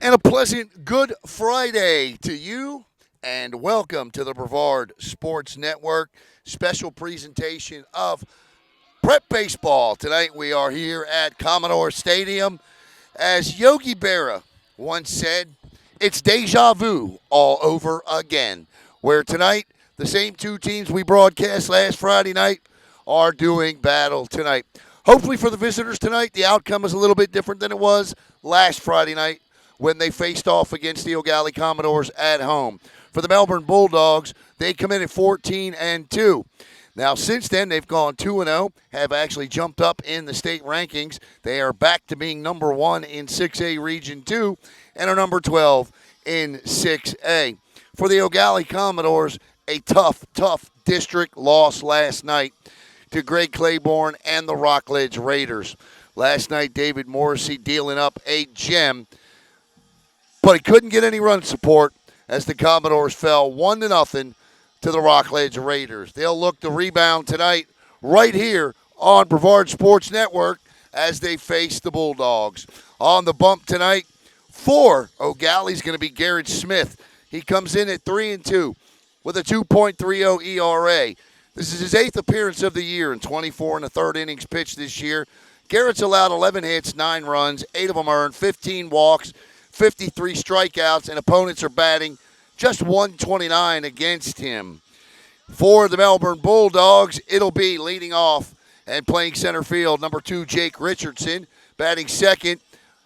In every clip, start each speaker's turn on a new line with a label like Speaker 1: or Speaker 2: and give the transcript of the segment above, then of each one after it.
Speaker 1: And a pleasant Good Friday to you, and welcome to the Brevard Sports Network special presentation of Prep Baseball. Tonight we are here at Commodores Stadium. As Yogi Berra once said, it's deja vu all over again, where tonight the same two teams we broadcast last Friday night are doing battle tonight. Hopefully for the visitors tonight, the outcome is a little bit different than it was last Friday night when they faced off against the Eau Gallie Commodores at home. For the Melbourne Bulldogs, they come in at 14-2. Now, since then, they've gone 2-0, have actually jumped up in the state rankings. They are back to being number 1 in 6A Region 2 and are number 12 in 6A. For the Eau Gallie Commodores, a tough district loss last night to Greg Claiborne and the Rockledge Raiders. Last night, David Morrisey dealing up a gem, but he couldn't get any run support as the Commodores fell 1-0 to the Rockledge Raiders. They'll look to rebound tonight right here on Brevard Sports Network as they face the Bulldogs. On the bump tonight for Eau Gallie is going to be Garrett Smith. He comes in at 3-2 with a 2.30 ERA. This is his 8th appearance of the year in 24 and a third innings pitched this year. Garrett's allowed 11 hits, 9 runs, 8 of them earned, 15 walks, 53 strikeouts, and opponents are batting just 129 against him. For the Melbourne Bulldogs, it'll be leading off and playing center field, number 2, Jake Richardson. Batting second,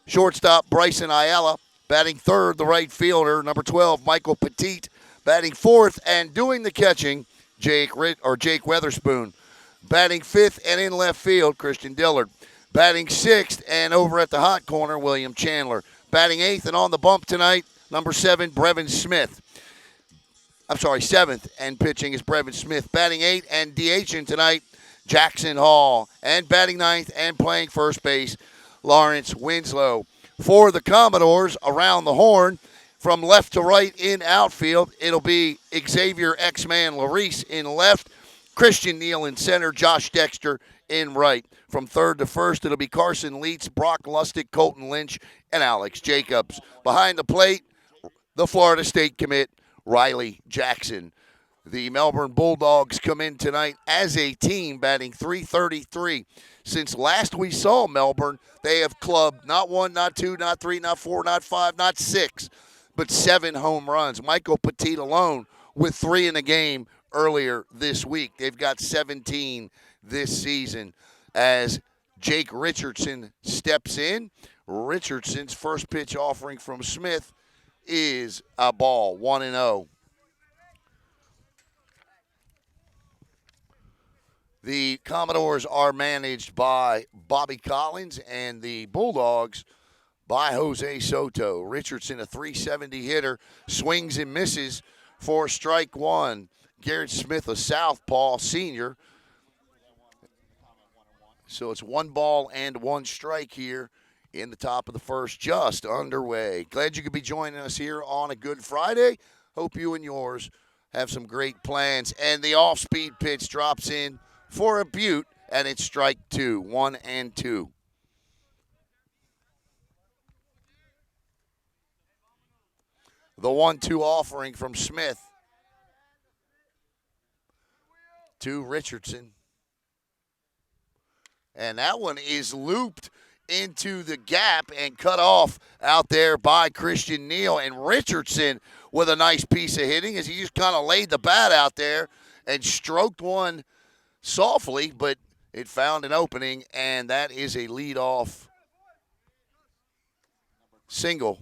Speaker 1: shortstop Bryson Ayala. Batting third, the right fielder, number 12, Michael Petit. Batting fourth and doing the catching, Jake Weatherspoon. Batting fifth and in left field, Christian Dillard. Batting sixth and over at the hot corner, William Chandler. Batting eighth and on the bump tonight, number 7, Brevin Smith. Seventh and pitching is Brevin Smith. Batting 8 and DHing tonight, Jackson Hall. And batting ninth and playing first base, Lawrence Winslow. For the Commodores, around the horn, from left to right in outfield, it'll be Xavier X-Man Larice in left, Christian Neal in center, Josh Dexter in right. From third to first, it'll be Carson Leitz, Brock Lustig, Colton Lynch, and Alex Jacobs. Behind the plate, the Florida State commit, Riley Jackson. The Melbourne Bulldogs come in tonight as a team batting .333. Since last we saw Melbourne, they have clubbed not 1, not 2, not 3, not 4, not 5, not 6, but 7 home runs. Michael Petit alone with 3 in the game earlier this week. They've got 17 this season as Jake Richardson steps in. Richardson's first pitch offering from Smith is a ball, 1-0. The Commodores are managed by Bobby Collins and the Bulldogs by Jose Soto. Richardson, a .370 hitter, swings and misses for strike one. Garrett Smith, a southpaw senior. So it's 1 ball and 1 strike here in the top of the first, just underway. Glad you could be joining us here on a Good Friday. Hope you and yours have some great plans. And the off-speed pitch drops in for a Butte, and it's strike 2, 1-2. The 1-2 offering from Smith to Richardson. And that one is looped into the gap and cut off out there by Christian Neal. And Richardson with a nice piece of hitting as he just kind of laid the bat out there and stroked one softly, but it found an opening, and that is a leadoff single.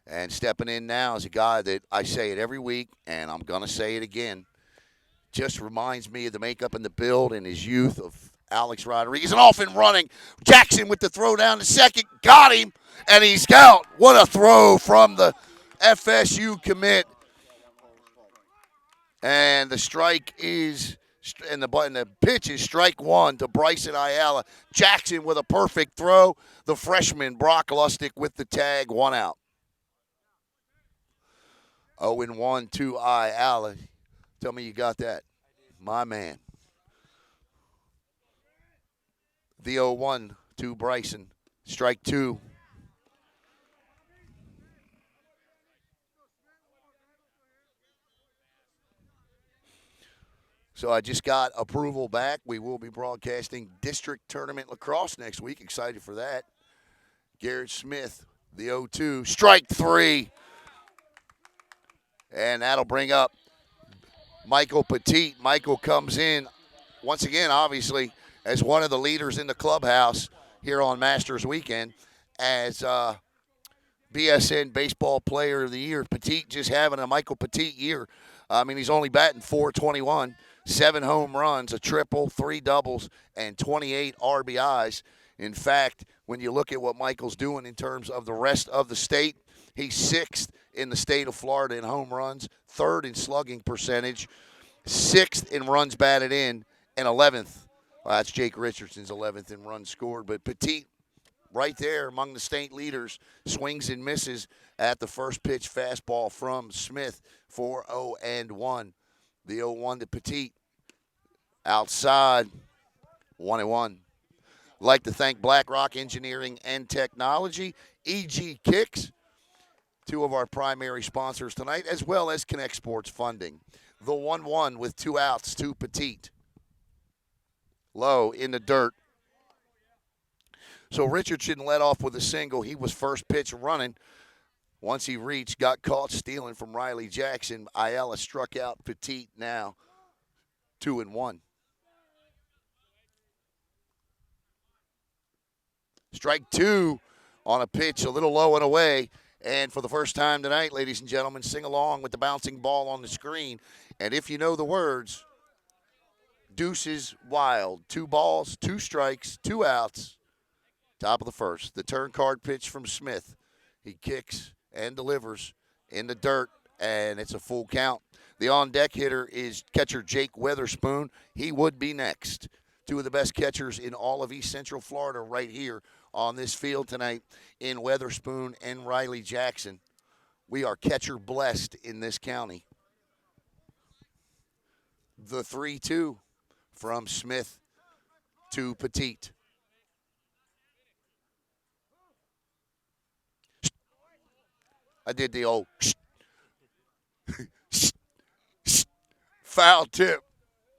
Speaker 1: And stepping in now is a guy that I say it every week, and I'm going to say it again. Just reminds me of the makeup and the build and his youth of Alex Rodriguez. And off and running. Jackson with the throw down to second. Got him, and he's out. What a throw from the FSU commit. And the strike is, and the pitch is strike 1 to Bryson Ayala. Jackson with a perfect throw. The freshman, Brock Lustig, with the tag, 1 out. 0-1 to Ayala. Tell me you got that. My man. The 0-1 to Bryson. Strike two. So I just got approval back. We will be broadcasting district tournament lacrosse next week. Excited for that. Garrett Smith, the 0-2. Strike three. And that'll bring up Michael Petit. Michael comes in, once again, obviously, as one of the leaders in the clubhouse here on Masters Weekend, as BSN Baseball Player of the Year. Petit just having a Michael Petit year. I mean, he's only batting .421, 7 home runs, a triple, 3 doubles, and 28 RBIs. In fact, when you look at what Michael's doing in terms of the rest of the state, he's 6th in the state of Florida in home runs, 3rd in slugging percentage, 6th in runs batted in, and 11th. Well, that's Jake Richardson's 11th in runs scored. But Petit, right there among the state leaders, swings and misses at the first pitch fastball from Smith for 0-1. The 0-1 to Petit. Outside, 1-1. Like to thank BlackRock Engineering and Technology, EG Kicks, 2 of our primary sponsors tonight, as well as Connect Sports Funding. The 1-1 with 2 outs to Petit. Low in the dirt. So Richardson led off with a single. He was first pitch running. Once he reached, got caught stealing from Riley Jackson. Ayala struck out Petit now. 2-1. Strike 2 on a pitch a little low and away. And for the first time tonight, ladies and gentlemen, sing along with the bouncing ball on the screen. And if you know the words, deuces wild. 2 balls, 2 strikes, 2 outs. Top of the first. The turn card pitch from Smith. He kicks and delivers in the dirt, and it's a full count. The on-deck hitter is catcher Jake Weatherspoon. He would be next. 2 of the best catchers in all of East Central Florida right here on this field tonight in Weatherspoon and Riley Jackson. We are catcher blessed in this county. The 3-2 from Smith to Petit. I did the old foul tip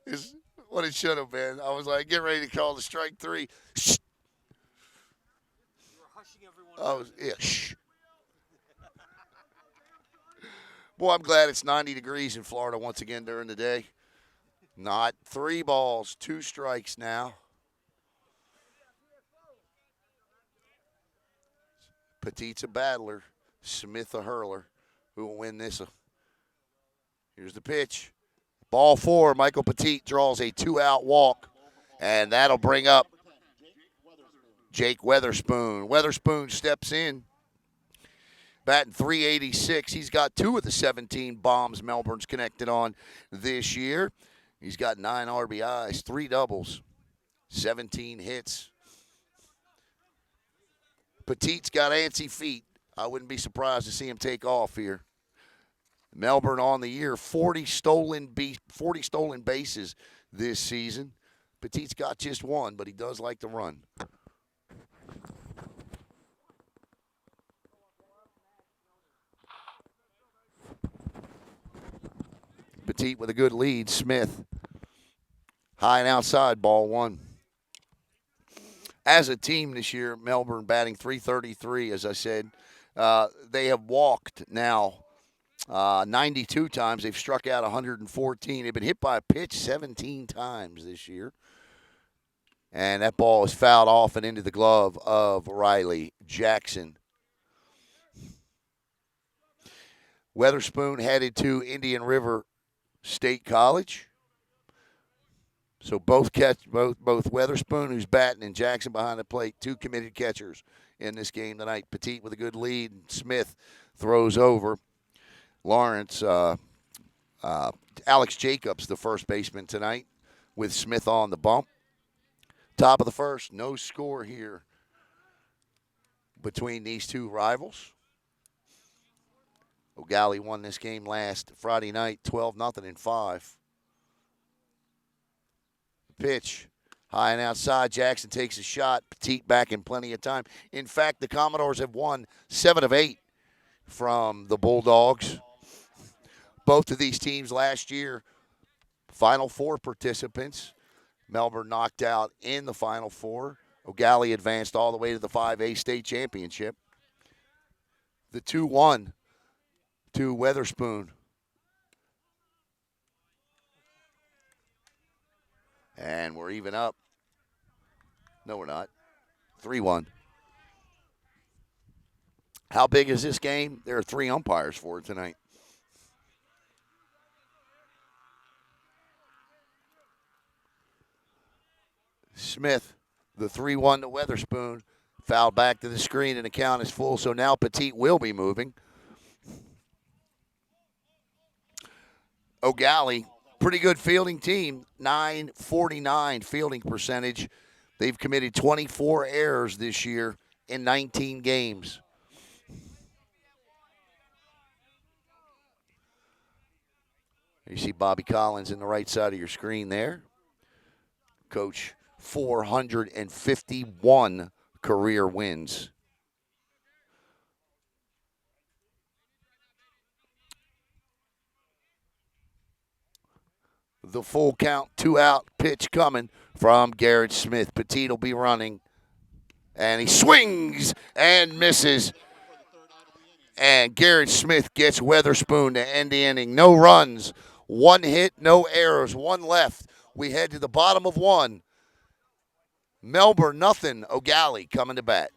Speaker 1: is what it should have been. I was like, get ready to call the strike 3. I was, yeah, shh. Boy, I'm glad it's 90 degrees in Florida once again during the day. Not 3 balls, 2 strikes now. Petit's a battler. Smith a hurler. Who will win this? Here's the pitch. Ball 4. Michael Petit draws a 2-out walk. And that'll bring up Jake Weatherspoon. Weatherspoon steps in. Batting .386. He's got 2 of the 17 bombs Melbourne's connected on this year. He's got 9 RBIs, 3 doubles, 17 hits. Petit's got antsy feet. I wouldn't be surprised to see him take off here. Melbourne on the year, 40 stolen bases this season. Petit's got just 1, but he does like to run. Petit with a good lead. Smith, high and outside, ball 1. As a team this year, Melbourne batting .333, as I said. They have walked now 92 times. They've struck out 114. They've been hit by a pitch 17 times this year. And that ball is fouled off and into the glove of Riley Jackson. Weatherspoon headed to Indian River State College. So both Weatherspoon, who's batting, and Jackson behind the plate, 2 committed catchers in this game tonight. Petit with a good lead. Smith throws over. Lawrence, Alex Jacobs, the first baseman tonight, with Smith on the bump. Top of the first, no score here between these 2 rivals. Eau Gallie won this game last Friday night, 12-0 in 5. Pitch. High and outside. Jackson takes a shot. Petit back in plenty of time. In fact, the Commodores have won 7 of 8 from the Bulldogs. Both of these teams last year, Final Four participants. Melbourne knocked out in the Final Four. Eau Gallie advanced all the way to the 5A state championship. The 2-1 to Weatherspoon. And we're even up. No, we're not. 3-1. How big is this game? There are 3 umpires for it tonight. Smith, the 3-1 to Weatherspoon. Foul back to the screen, and the count is full, so now Petit will be moving. Eau Gallie, pretty good fielding team, 949 fielding percentage. They've committed 24 errors this year in 19 games. You see Bobby Collins in the right side of your screen there. Coach, 451 career wins. The full count, 2 out pitch coming from Garrett Smith. Petit will be running. And he swings and misses. And Garrett Smith gets Weatherspoon to end the inning. No runs, 1 hit, no errors, 1 left. We head to the bottom of 1. Melbourne, nothing. Eau Gallie coming to bat.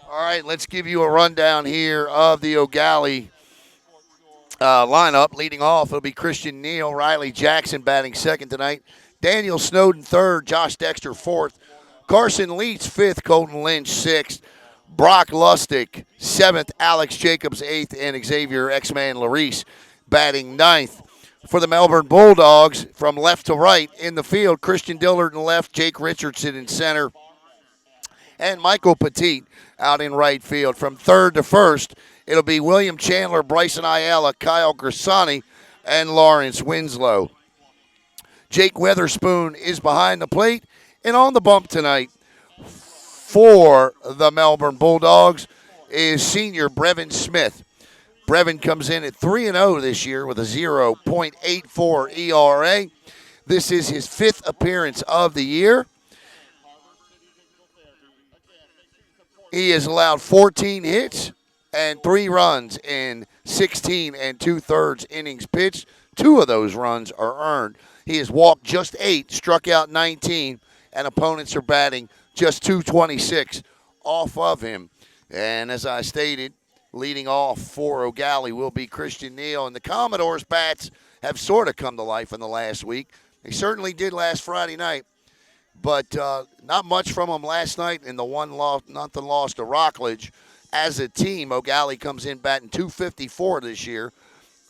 Speaker 1: All right, let's give you a rundown here of the Eau Gallie lineup. Leading off, it'll be Christian Neal, Riley Jackson batting second tonight. Daniel Snowden third, Josh Dexter fourth. Carson Leach fifth, Colton Lynch sixth. Brock Lustig seventh, Alex Jacobs eighth, and Xavier X-Man Larice batting ninth. For the Melbourne Bulldogs, from left to right in the field, Christian Dillard in left, Jake Richardson in center, and Michael Petit out in right field. From third to first, it'll be William Chandler, Bryson Ayala, Kyle Grisani, and Lawrence Winslow. Jake Weatherspoon is behind the plate, and on the bump tonight for the Melbourne Bulldogs is senior Brevin Smith. Brevin comes in at 3-0 this year with a 0.84 ERA. This is his 5th appearance of the year. He has allowed 14 hits and 3 runs in 16 2/3 innings pitched. 2 of those runs are earned. He has walked just 8, struck out 19, and opponents are batting just 226 off of him. And as I stated, leading off for Eau Gallie will be Christian Neal. And the Commodores' bats have sort of come to life in the last week. They certainly did last Friday night. But not much from them last night in the 1-0 loss to Rockledge. As a team, Eau Gallie comes in batting .254 this year.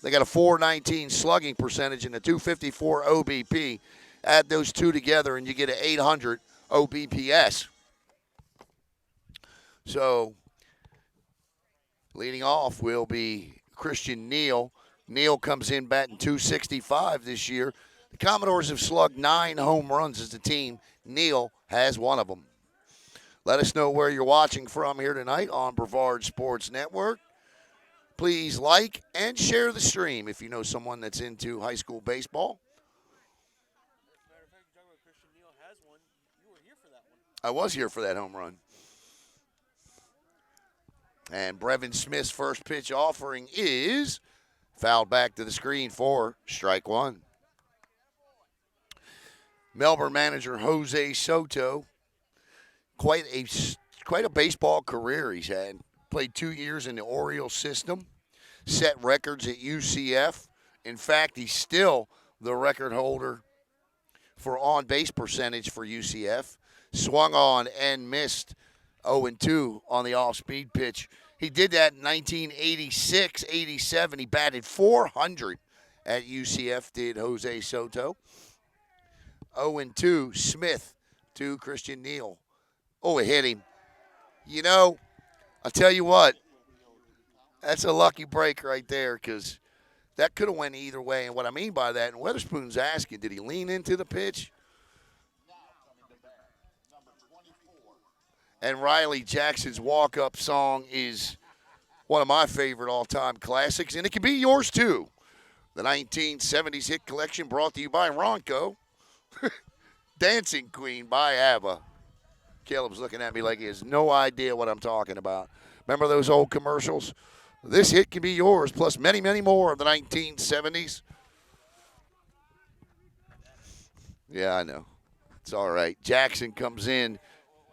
Speaker 1: They got a .419 slugging percentage and a .254 OBP. Add those two together and you get an .800 OBPS. So leading off will be Christian Neal. Neal comes in batting .265 this year. The Commodores have slugged 9 home runs as a team. Neal has one of them. Let us know where you're watching from here tonight on Brevard Sports Network. Please like and share the stream if you know someone that's into high school baseball. I was here for that home run. And Brevin Smith's first pitch offering is fouled back to the screen for strike 1. Melbourne manager Jose Soto quite a quite a baseball career he's had. Played 2 years in the Orioles system, set records at UCF. In fact, he's still the record holder for on base percentage for UCF. Swung on and missed 0-2 on the off speed pitch. He did that in 1986, 87. He batted 400 at UCF, did Jose Soto. 0-2, Smith to Christian Neal. Oh, it hit him. You know, I'll tell you what, that's a lucky break right there because that could have went either way. And what I mean by that, and Weatherspoon's asking, did he lean into the pitch? And Riley Jackson's walk-up song is one of my favorite all-time classics, and it can be yours too. The 1970s hit collection brought to you by Ronco. Dancing Queen by ABBA. Caleb's looking at me like he has no idea what I'm talking about. Remember those old commercials? This hit can be yours, plus many, many more of the 1970s. Yeah, I know. It's all right. Jackson comes in.
Speaker 2: When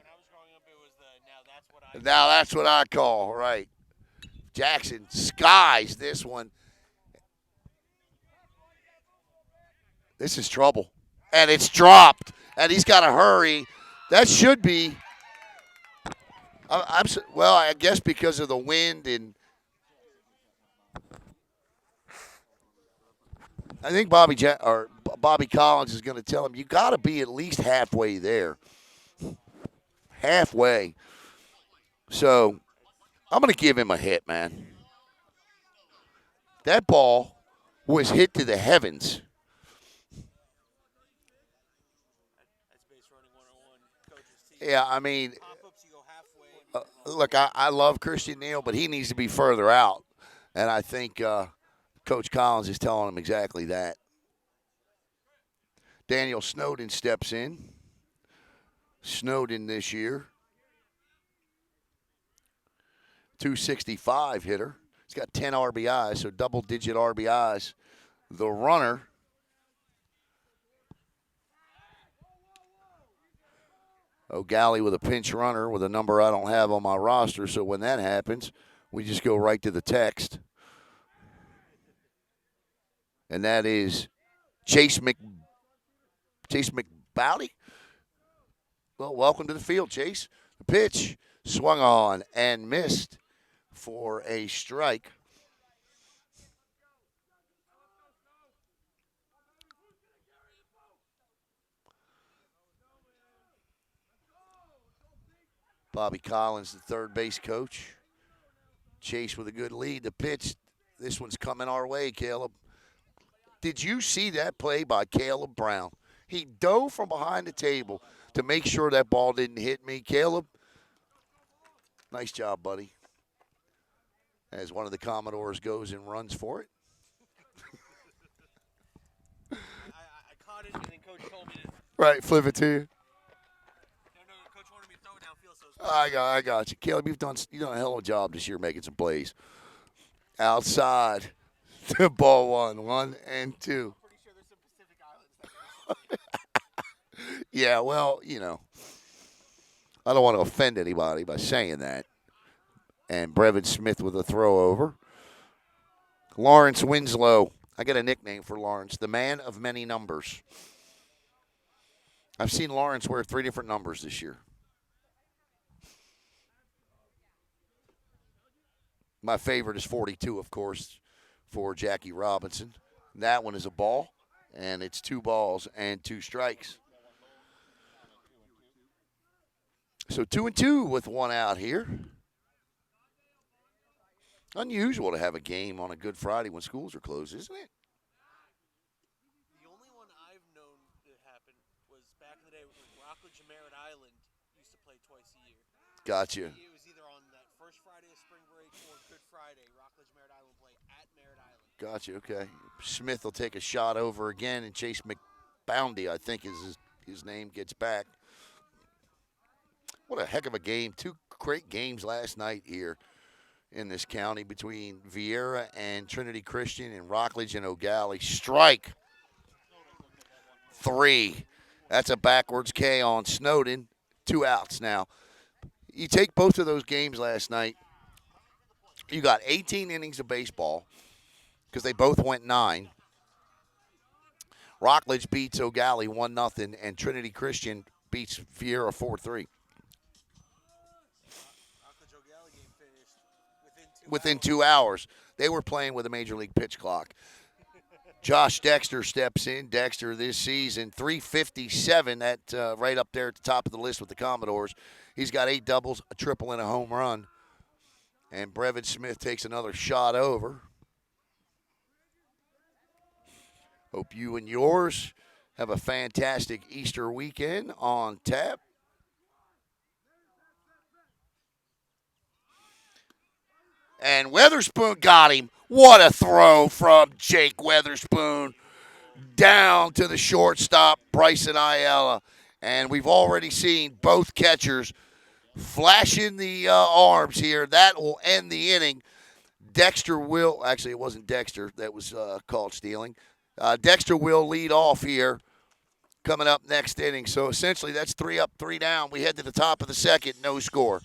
Speaker 2: I was growing up, it was the
Speaker 1: Now that's what I call, right. Jackson skies this one. This is trouble. And it's dropped. And he's got to hurry. That should be. I guess because of the wind and. I think Bobby Collins is going to tell him, you got to be at least halfway there. Halfway. So, I'm going to give him a hit, man. That ball was hit to the heavens.
Speaker 2: That's base running 101. Coaches
Speaker 1: Yeah, I mean,
Speaker 2: pop-ups, you go halfway.
Speaker 1: look, I love Christian Neal, but he needs to be further out. And I think Coach Collins is telling him exactly that. Daniel Snowden steps in. Snowden this year. 265 hitter. He's got 10 RBIs, so double-digit RBIs. The runner. Eau Gallie with a pinch runner with a number I don't have on my roster, so when that happens, we just go right to the text. And that is Chase McBowdy. Well, welcome to the field, Chase. The pitch swung on and missed for a strike. Bobby Collins, the third base coach. Chase with a good lead. The pitch, this one's coming our way, Caleb. Did you see that play by Caleb Brown? He dove from behind the table to make sure that ball didn't hit me. Caleb, nice job, buddy. As one of the Commodores goes and runs for it.
Speaker 2: I caught it, and then Coach told me to.
Speaker 1: Right, flip it to you.
Speaker 2: No, Coach wanted me to throw it downfield, so it's
Speaker 1: I got you. Caleb, you've done a hell of a job this year making some plays. Outside. The ball 1 and 2.
Speaker 2: pretty sure there's some Pacific Islands.
Speaker 1: Yeah, well, I don't want to offend anybody by saying that. And Brevard Smith with a throw over. Lawrence Winslow. I got a nickname for Lawrence, the man of many numbers. I've seen Lawrence wear 3 different numbers this year. My favorite is 42, of course, for Jackie Robinson. That one is a ball, and it's 2 balls and 2 strikes. So 2-2 with 1 out here. Unusual to have a game on a Good Friday when schools are closed, isn't it?
Speaker 2: The only one I've known that happened was back in the day when Rockledge and Merritt Island used to play twice a year.
Speaker 1: Gotcha.
Speaker 2: It was either on that first Friday of spring break or Good Friday. Rockledge and Merritt Island play at Merritt Island.
Speaker 1: Gotcha, okay. Smith will take a shot over again, and Chase McBoundy, I think is his name, gets back. What a heck of a game. 2 great games last night here in this county between Vieira and Trinity Christian and Rockledge and Eau Gallie. Strike 3. That's a backwards K on Snowden. 2 outs. Now, you take both of those games last night, you got 18 innings of baseball because they both went 9. Rockledge beats Eau Gallie 1-0, and Trinity Christian beats Vieira 4-3.
Speaker 2: Rockledge Eau Gallie game finished
Speaker 1: Within
Speaker 2: hours.
Speaker 1: 2 hours. They were playing with a major league pitch clock. Josh Dexter steps in. Dexter this season, 357, that right up there at the top of the list with the Commodores. He's got 8 doubles, a triple, and a home run. And Brevard Smith takes another shot over. Hope you and yours have a fantastic Easter weekend on tap. And Weatherspoon got him. What a throw from Jake Weatherspoon down to the shortstop, Bryson Ayala. And we've already seen both catchers flashing the arms here. That will end the inning. Dexter will, actually, it wasn't Dexter that was called stealing. Dexter will lead off here coming up next inning. So essentially, that's 3 up, 3 down. We head to the top of the second, no score.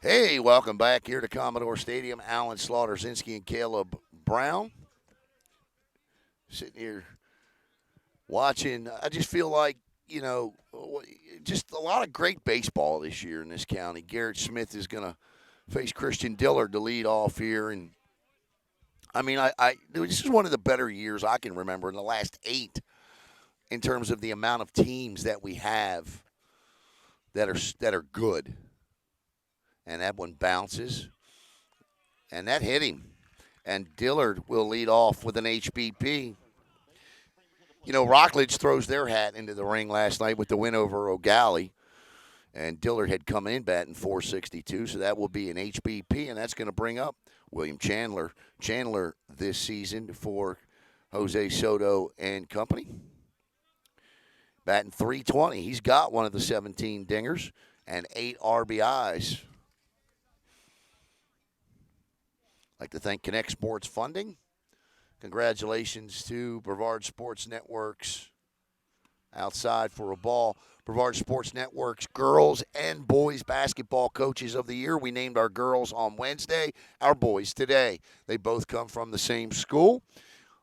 Speaker 1: Hey, welcome back here to Commodore Stadium. Alan Slaughter-Zinski and Caleb Brown sitting here watching. I just feel like, just a lot of great baseball this year in this county. Garrett Smith is going to face Christian Dillard to lead off here. And, this is one of the better years I can remember in the last 8 in terms of the amount of teams that we have that are good. And that one bounces. And that hit him. And Dillard will lead off with an HBP. Rockledge throws their hat into the ring last night with the win over Eau Gallie. And Dillard had come in batting .462, so that will be an HBP, and that's going to bring up William Chandler. Chandler this season for Jose Soto and company. Batting .320. He's got one of the 17 dingers and 8 RBIs. I'd like to thank Connect Sports Funding. Congratulations to Brevard Sports Network's Outside for a Ball. Brevard Sports Network's girls and boys basketball coaches of the year. We named our girls on Wednesday, our boys today. They both come from the same school.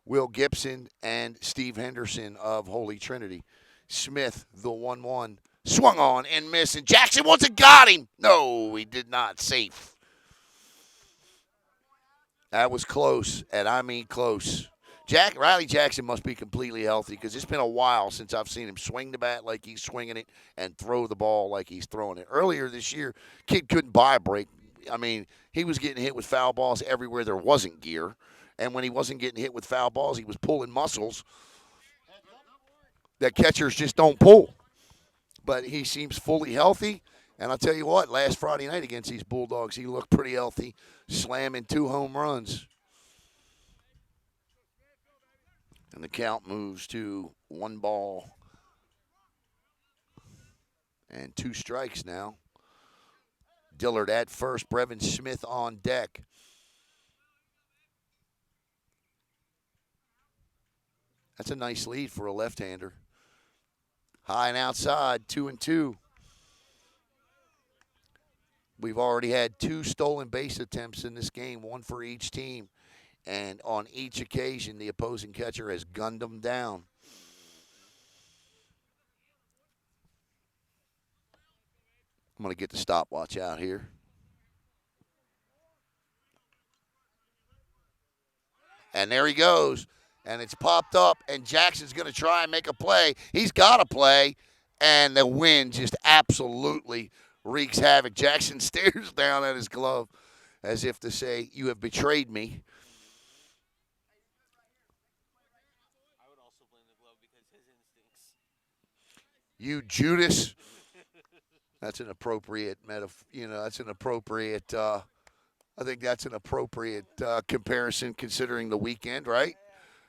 Speaker 1: Will Gibson and Steve Henderson of Holy Trinity. Smith, the 1-1, swung on and missed. And Jackson once it got him. No, he did not. Safe. That was close, and I mean close. Riley Jackson must be completely healthy because it's been a while since I've seen him swing the bat like he's swinging it and throw the ball like he's throwing it. Earlier this year, kid couldn't buy a break. I mean, he was getting hit with foul balls everywhere there wasn't gear. And when he wasn't getting hit with foul balls, he was pulling muscles that catchers just don't pull. But he seems fully healthy. And I'll tell you what, last Friday night against these Bulldogs, he looked pretty healthy, slamming 2 home runs. And the count moves to 1 ball and 2 strikes now. Dillard at first, Brevin Smith on deck. That's a nice lead for a left-hander. High and outside, 2-2. We've already had 2 stolen base attempts in this game, 1 for each team. And on each occasion, the opposing catcher has gunned them down. I'm going to get the stopwatch out here. And there he goes. And it's popped up, and Jackson's going to try and make a play. He's got to play, and the wind just absolutely wreaks havoc. Jackson stares down at his glove as if to say, "You have betrayed me."
Speaker 2: I would also blame the glove because his instincts.
Speaker 1: You Judas. That's an appropriate metaphor. That's an appropriate. I think that's an appropriate comparison considering the weekend, right?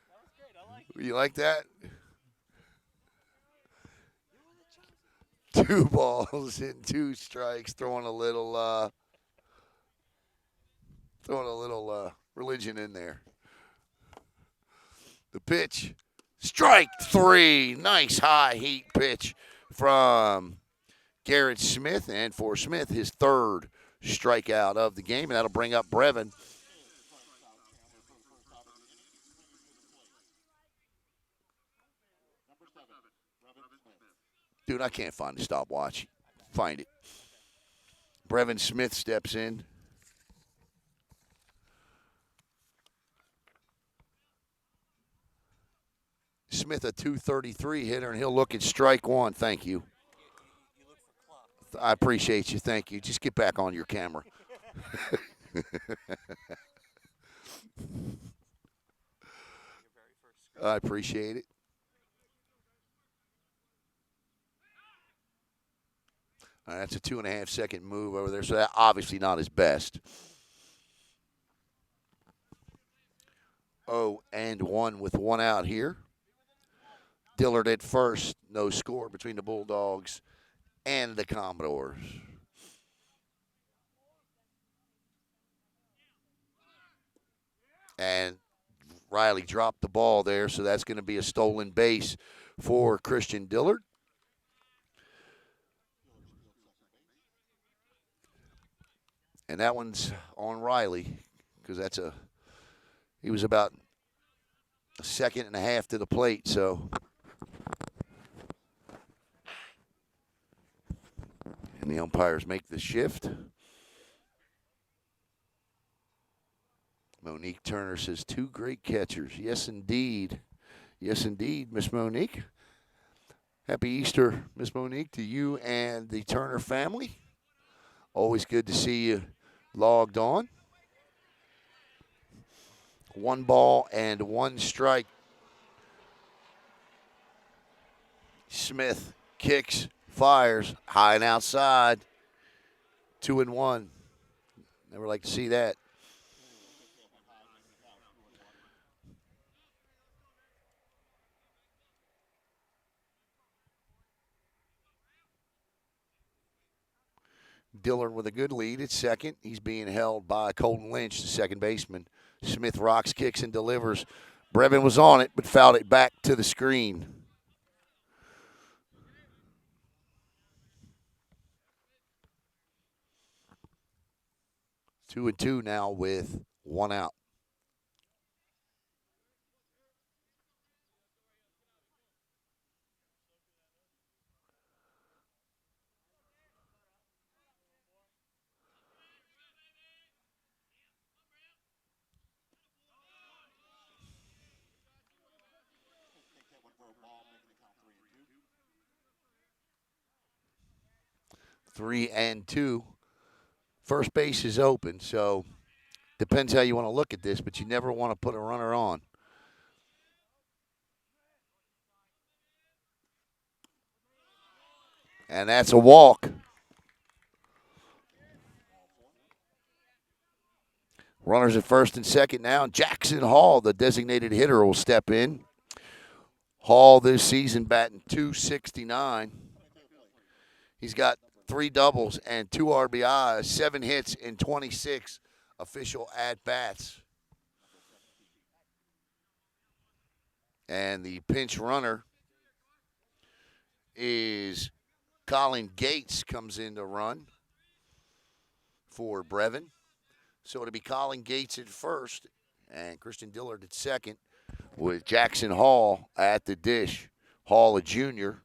Speaker 2: That was great. I like it.
Speaker 1: You like that? 2 balls and 2 strikes, throwing a little religion in there. The pitch, strike 3. Nice high heat pitch from Garrett Smith, and for Smith, his 3rd strikeout of the game, and that'll bring up Brevard. Dude, I can't find the stopwatch. Find it. Brevard Smith steps in. Smith, a 233 hitter, and he'll look at strike 1. Thank you.
Speaker 2: You look for clock.
Speaker 1: I appreciate you. Thank you. Just get back on your camera.
Speaker 2: Your very first screen.
Speaker 1: I appreciate it. All right, that's a 2.5 second move over there, so that obviously not his best. 0-1 with 1 out here. Dillard at first, no score between the Bulldogs and the Commodores. And Riley dropped the ball there, so that's going to be a stolen base for Christian Dillard. And that one's on Riley because he was about a second and a half to the plate, so. And the umpires make the shift. Monique Turner says 2 great catchers. Yes, indeed. Yes, indeed, Miss Monique. Happy Easter, Miss Monique, to you and the Turner family. Always good to see you logged on. 1 ball and 1 strike. Smith kicks, fires, high and outside. 2-1. Never like to see that. Dillard with a good lead at second. He's being held by Colton Lynch, the second baseman. Smith rocks, kicks, and delivers. Brevin was on it, but fouled it back to the screen. Two and two now with 1 out. Three and two. First base is open, so depends how you want to look at this, but you never want to put a runner on. And that's a walk. Runners at first and second now. Jackson Hall, the designated hitter, will step in. Hall this season batting .269. He's got 3 doubles and 2 RBIs, 7 hits in 26 official at-bats. And the pinch runner is Colin Gates, comes in to run for Brevin. So it'll be Colin Gates at first, And Christian Dillard at second with Jackson Hall at the dish. Hall, a junior.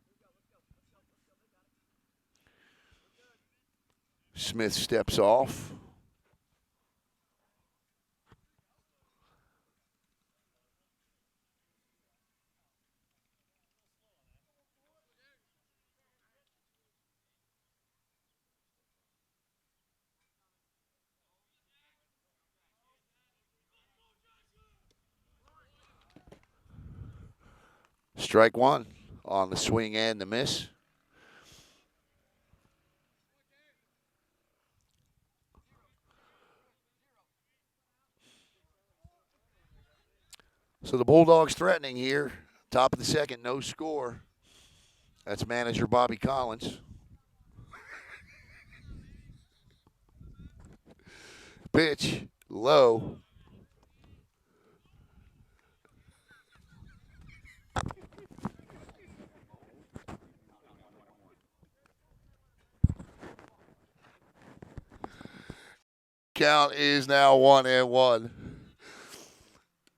Speaker 1: Smith steps off. Strike one on the swing and the miss. So the Bulldogs threatening here. Top of the second, no score. That's manager Bobby Collins. Pitch, low. Count is now 1-1.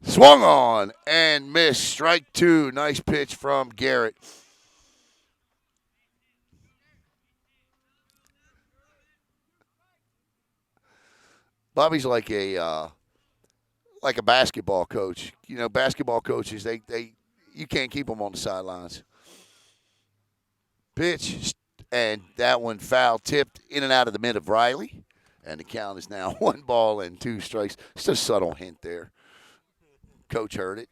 Speaker 1: Swung on and missed. Strike two. Nice pitch from Garrett. Bobby's like a basketball coach. You know, basketball coaches they you can't keep them on the sidelines. Pitch, and that one foul tipped in and out of the mid of Riley, and the count is now 1-2 strikes. Just a subtle hint there. Coach heard it.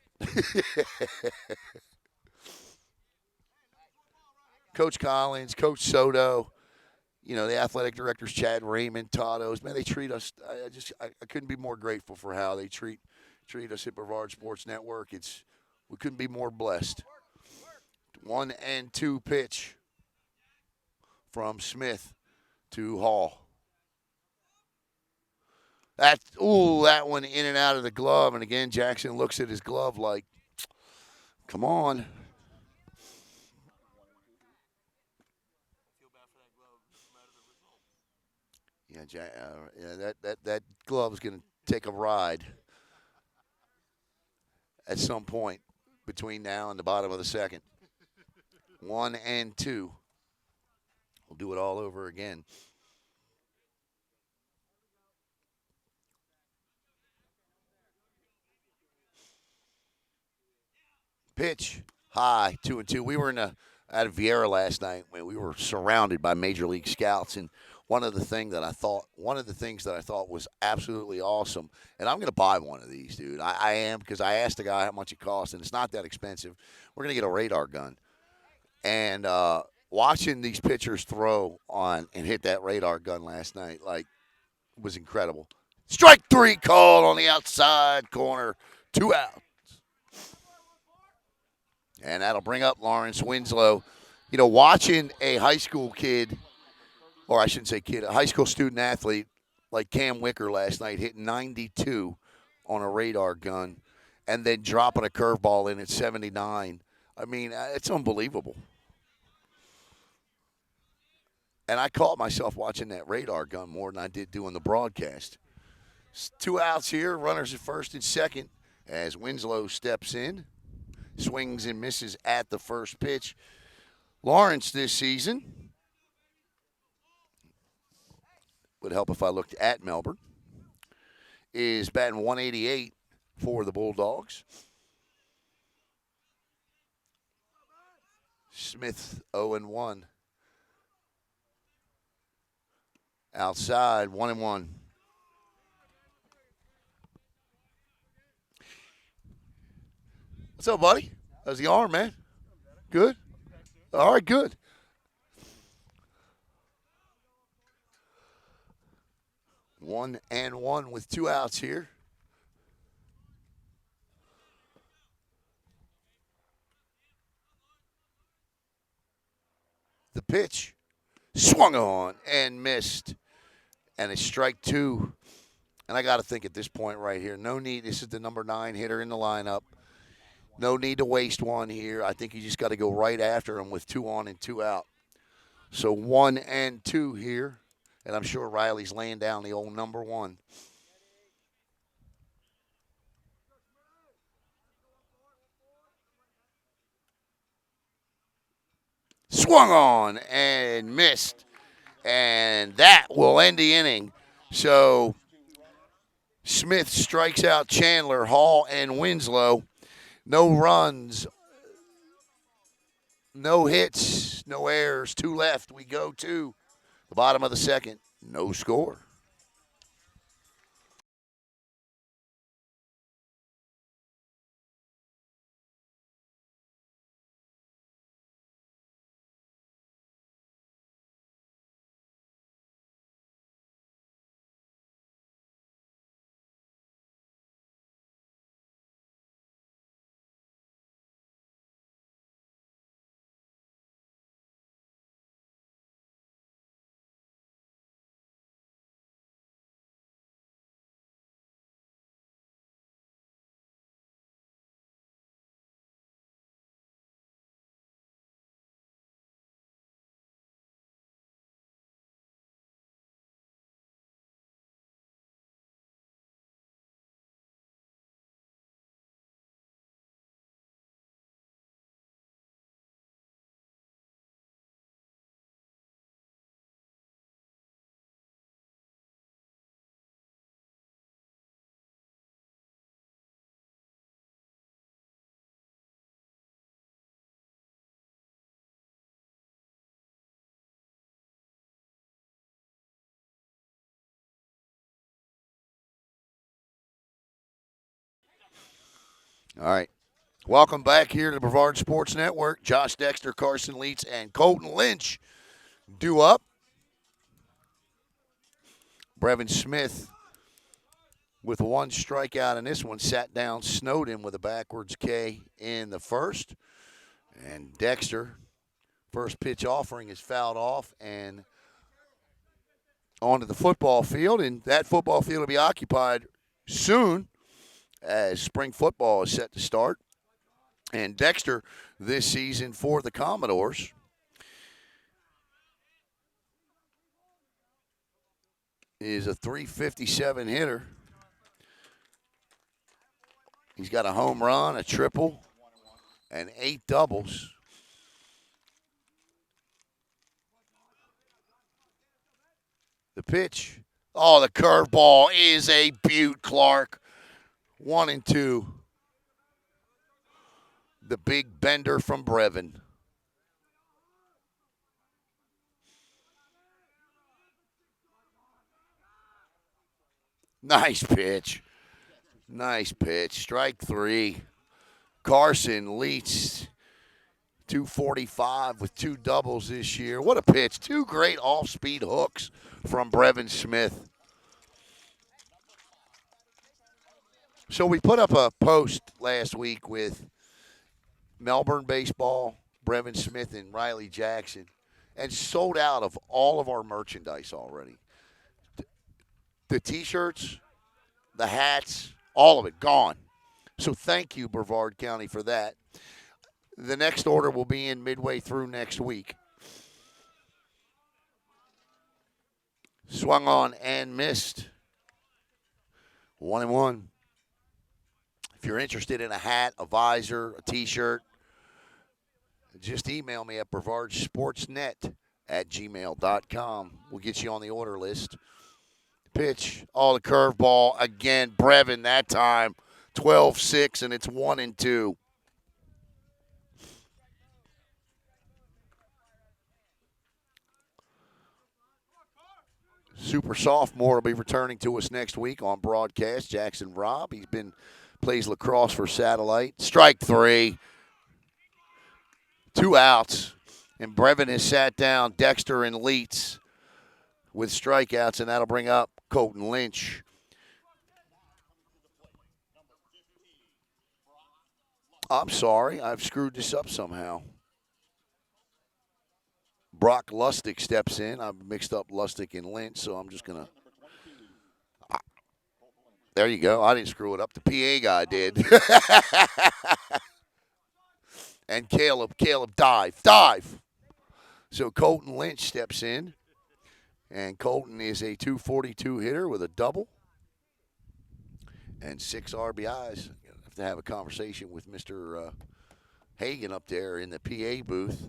Speaker 1: Coach Collins, Coach Soto, you know, the athletic directors, Chad Raymond, Todd O's, man, they treat us. I couldn't be more grateful for how they treat us at Brevard Sports Network. We couldn't be more blessed. 1-2 pitch from Smith to Hall. That one in and out of the glove, and again Jackson looks at his glove like, come on. Yeah, that glove is going to take a ride at some point between now and the bottom of the second. 1-2. We'll do it all over again. Pitch high, 2-2. We were at Vieira last night when we were surrounded by major league scouts, and one of the things that I thought was absolutely awesome, and I'm going to buy one of these, dude. I am, because I asked the guy how much it costs, and it's not that expensive. We're going to get a radar gun, and watching these pitchers throw on and hit that radar gun last night, was incredible. Strike three called on the outside corner, 2 out. And that'll bring up Lawrence Winslow. You know, watching a high school kid, or I shouldn't say kid, a high school student athlete like Cam Wicker last night hit 92 on a radar gun and then dropping a curveball in at 79. I mean, it's unbelievable. And I caught myself watching that radar gun more than I did doing the broadcast. 2 outs here, runners at first and second as Winslow steps in. Swings and misses at the first pitch. Lawrence this season, would help if I looked at Melbourne, is batting 188 for the Bulldogs. Smith 0-1. Outside, 1-1. What's up, buddy? How's the arm, man? Good? All right, good. 1-1 with 2 outs here. The pitch swung on and missed. And it's strike two. And I got to think at this point right here, no need. This is the number 9 hitter in the lineup. No need to waste one here. I think you just got to go right after him with 2 on and 2 out. So 1-2 here. And I'm sure Riley's laying down the old number 1. Swung on and missed. And that will end the inning. So Smith strikes out Chandler, Hall, and Winslow. No runs, no hits, no errors. 2 left. We go to the bottom of the second. No score. All right. Welcome back here to the Brevard Sports Network. Josh Dexter, Carson Leitz, and Colton Lynch due up. Brevin Smith with 1 strikeout in this one sat down Snowden with a backwards K in the first. And Dexter, first pitch offering is fouled off and onto the football field. And that football field will be occupied soon as spring football is set to start. And Dexter this season for the Commodores is a .357 hitter. He's got a home run, a triple, and 8 doubles. The pitch. Oh, the curveball is a beaut, Clark. 1-2. The big bender from Brevin. Nice pitch. Nice pitch. Strike 3. Carson Leitz, 245 with 2 doubles this year. What a pitch. 2 great off-speed hooks from Brevin Smith. So we put up a post last week with Melbourne baseball, Brevin Smith, and Riley Jackson, and sold out of all of our merchandise already. The T-shirts, the hats, all of it gone. So thank you, Brevard County, for that. The next order will be in midway through next week. Swung on and missed. 1-1. If you're interested in a hat, a visor, a T-shirt, just email me at brevardsportsnet@gmail.com. We'll get you on the order list. Pitch. Oh, the curveball. Again, Brevin that time. 12-6, and it's 1-2. Super sophomore will be returning to us next week on broadcast. Jackson Robb. Plays lacrosse for Satellite. Strike 3. 2 outs. And Brevin has sat down Dexter and Leitz with strikeouts, and that'll bring up Colton Lynch. I'm sorry. I've screwed this up somehow. Brock Lustig steps in. I've mixed up Lustig and Lynch, so I'm just going to. There you go. I didn't screw it up. The PA guy did. And Caleb, dive. So Colton Lynch steps in. And Colton is a .242 hitter with a double and 6 RBIs. I have to have a conversation with Mr. Hagan up there in the PA booth.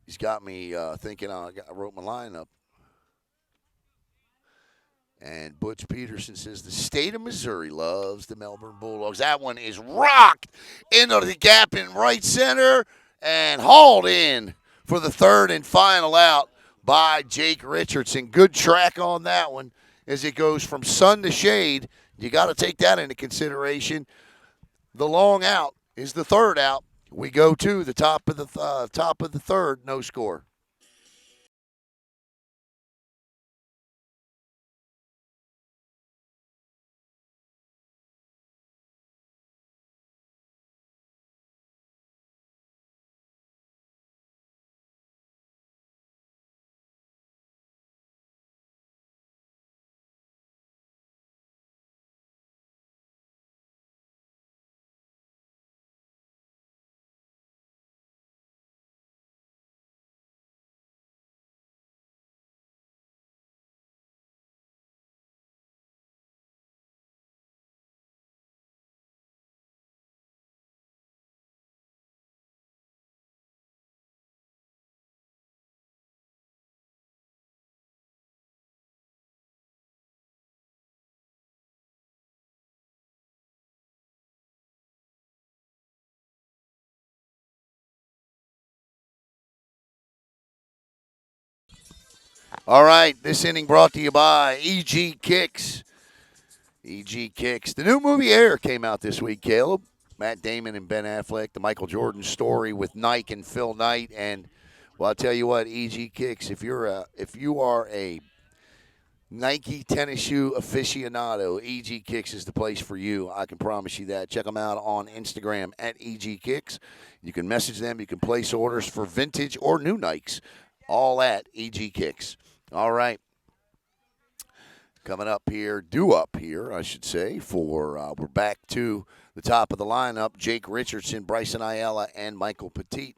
Speaker 1: He's got me thinking I wrote my lineup. And Butch Peterson says the state of Missouri loves the Melbourne Bulldogs. That one is rocked into the gap in right center and hauled in for the third and final out by Jake Richardson. Good track on that one as it goes from sun to shade. You got to take that into consideration. The long out is the third out. We go to the top of the third, no score. All right, this inning brought to you by EG Kicks. EG Kicks. The new movie Air came out this week, Caleb. Matt Damon and Ben Affleck, the Michael Jordan story with Nike and Phil Knight. And, well, I'll tell you what, EG Kicks, if you are a Nike tennis shoe aficionado, EG Kicks is the place for you. I can promise you that. Check them out on Instagram at EG Kicks. You can message them. You can place orders for vintage or new Nikes, all at EG Kicks. All right. Coming up here, I should say, for we're back to the top of the lineup. Jake Richardson, Bryson Ayala, and Michael Petit.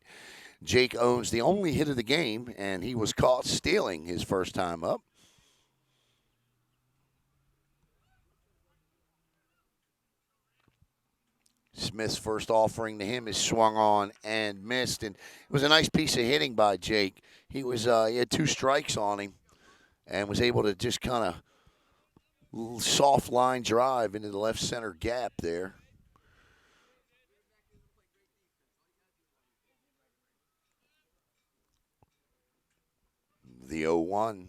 Speaker 1: Jake owns the only hit of the game, and he was caught stealing his first time up. Smith's first offering to him is swung on and missed, and it was a nice piece of hitting by Jake. He had 2 strikes on him, and was able to just kind of soft line drive into the left center gap there. The 0-1.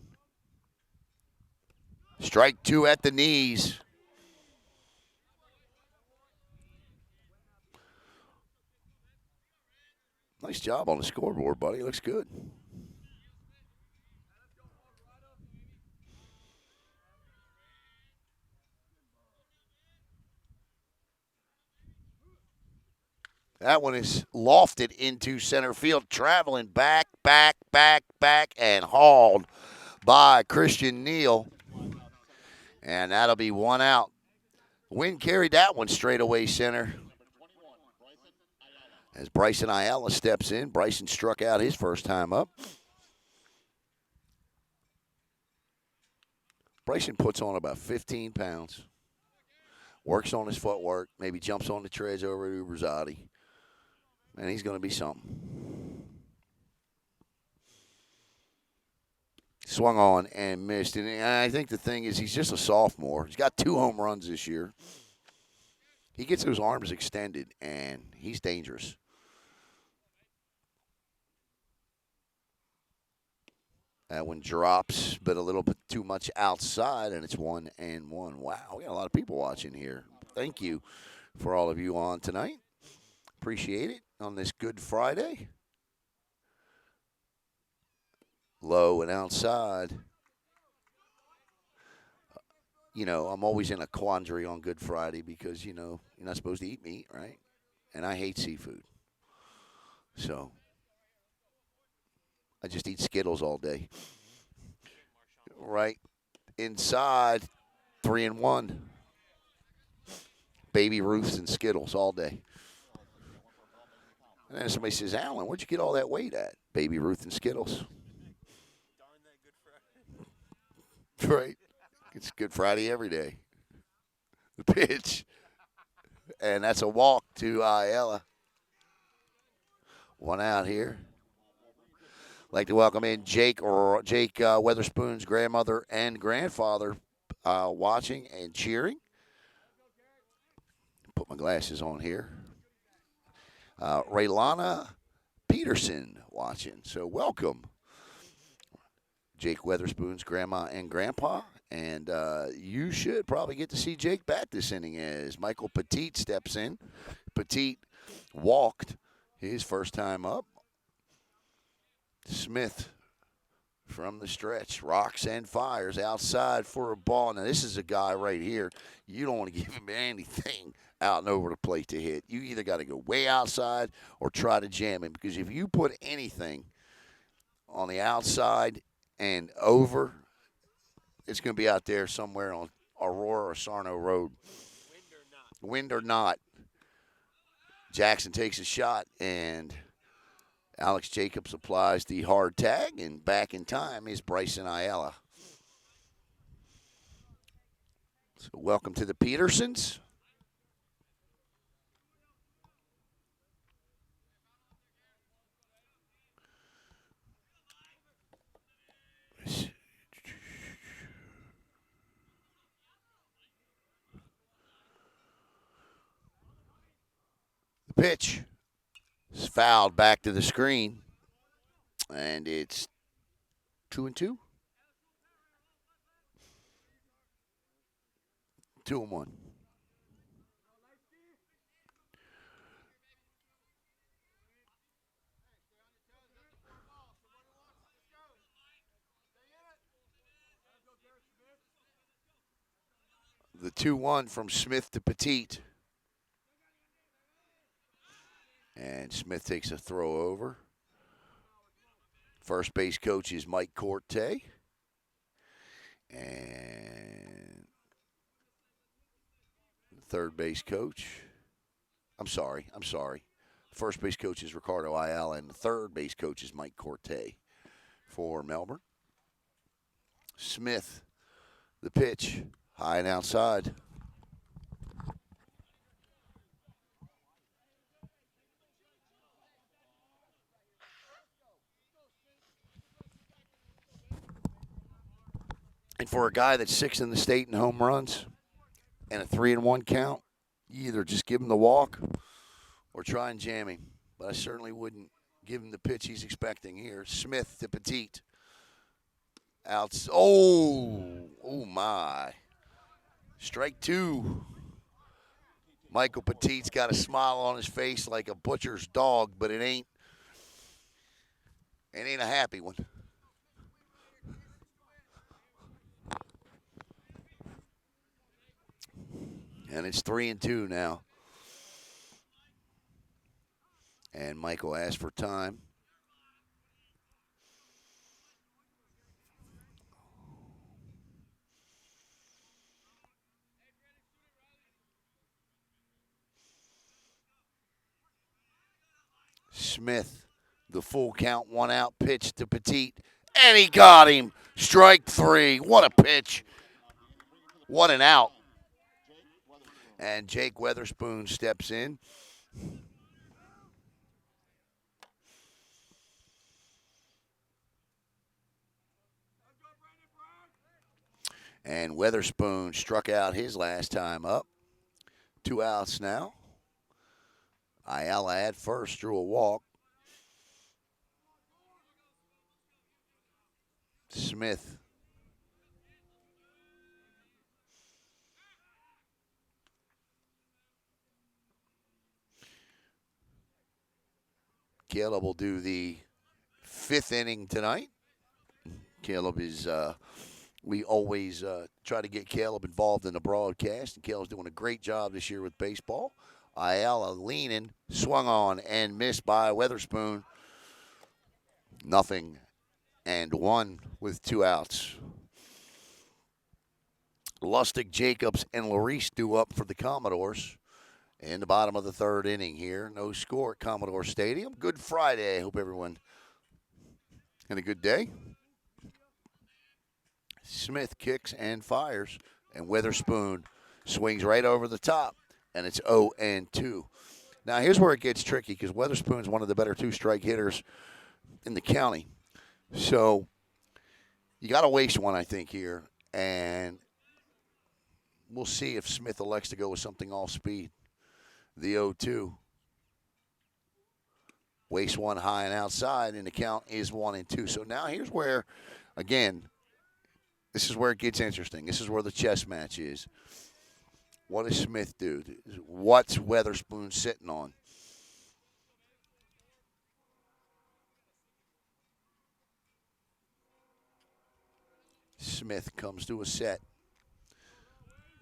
Speaker 1: Strike 2 at the knees. Nice job on the scoreboard, buddy. Looks good. That one is lofted into center field, traveling back, and hauled by Christian Neal. And that'll be 1 out. Wind carried that one straight away center. As Bryson Ayala steps in, Bryson struck out his first time up. Bryson puts on about 15 pounds. Works on his footwork, maybe jumps on the treads over to Rosati. And he's going to be something. Swung on and missed. And I think the thing is he's just a sophomore. He's got 2 home runs this year. He gets those arms extended, and he's dangerous. That one drops, but a little bit too much outside, and it's 1-1. Wow, we got a lot of people watching here. Thank you for all of you on tonight. Appreciate it on this Good Friday. Low and outside. I'm always in a quandary on Good Friday because, you're not supposed to eat meat, right? And I hate seafood. So I just eat Skittles all day. Right inside, 3-1. Baby Ruths and Skittles all day. And then somebody says, Alan, where'd you get all that weight at? Baby Ruth and Skittles.
Speaker 2: Darn that Good Friday.
Speaker 1: Right. It's Good Friday every day. The pitch. And that's a walk to Ayala. 1 out here. like to welcome in Jake Weatherspoon's grandmother and grandfather watching and cheering. Put my glasses on here. Raylana Peterson watching. So welcome, Jake Weatherspoon's grandma and grandpa. And you should probably get to see Jake bat this inning as Michael Petit steps in. Petit walked his first time up. Smith from the stretch, rocks and fires outside for a ball. Now, this is a guy right here. You don't want to give him anything out and over the plate to hit. You either got to go way outside or try to jam him, because if you put anything on the outside and over, it's going to be out there somewhere on Aurora or Sarno Road. Wind or not. Jackson takes a shot, and Alex Jacobs applies the hard tag, and back in time is Bryson Ayala. So welcome to the Petersons. The pitch is fouled back to the screen, and it's 2-2. 2-1. The 2-1 from Smith to Petit. And Smith takes a throw over. First base coach is Mike Corte. And third base coach. I'm sorry. First base coach is Ricardo Ayala, and the third base coach is Mike Corte for Melbourne. Smith, the pitch, high and outside. And for a guy that's sixth in the state in home runs and a 3-1 count, you either just give him the walk or try and jam him. But I certainly wouldn't give him the pitch he's expecting here. Smith to Petit. Oh my. Strike two. Michael Petit's got a smile on his face like a butcher's dog, but it ain't a happy one. And it's 3-2 now. And Michael asked for time. Smith, the full count, 1 out pitch to Petit, and he got him. Strike 3. What a pitch. What an out. And Jake Weatherspoon steps in. And Weatherspoon struck out his last time up. 2 outs now. Ayala at first, drew a walk. Smith. Caleb will do the 5th inning tonight. Caleb is, we always try to get Caleb involved in the broadcast, and Caleb's doing a great job this year with baseball. Ayala leaning, swung on and missed by Weatherspoon. 0-1 with 2 outs. Lustig, Jacobs, and Larice due up for the Commodores in the bottom of the 3rd inning here. No score at Commodores Stadium. Good Friday. I hope everyone had a good day. Smith kicks and fires, and Weatherspoon swings right over the top, and it's 0-2. Now, here's where it gets tricky, because Weatherspoon's one of the better 2-strike hitters in the county. So you got to waste one, I think, here. And we'll see if Smith elects to go with something off speed. The 0-2. Waste one high and outside, and the count is 1-2. So now here's where, again, this is where it gets interesting. This is where the chess match is. What does Smith do? What's Weatherspoon sitting on? Smith comes to a set.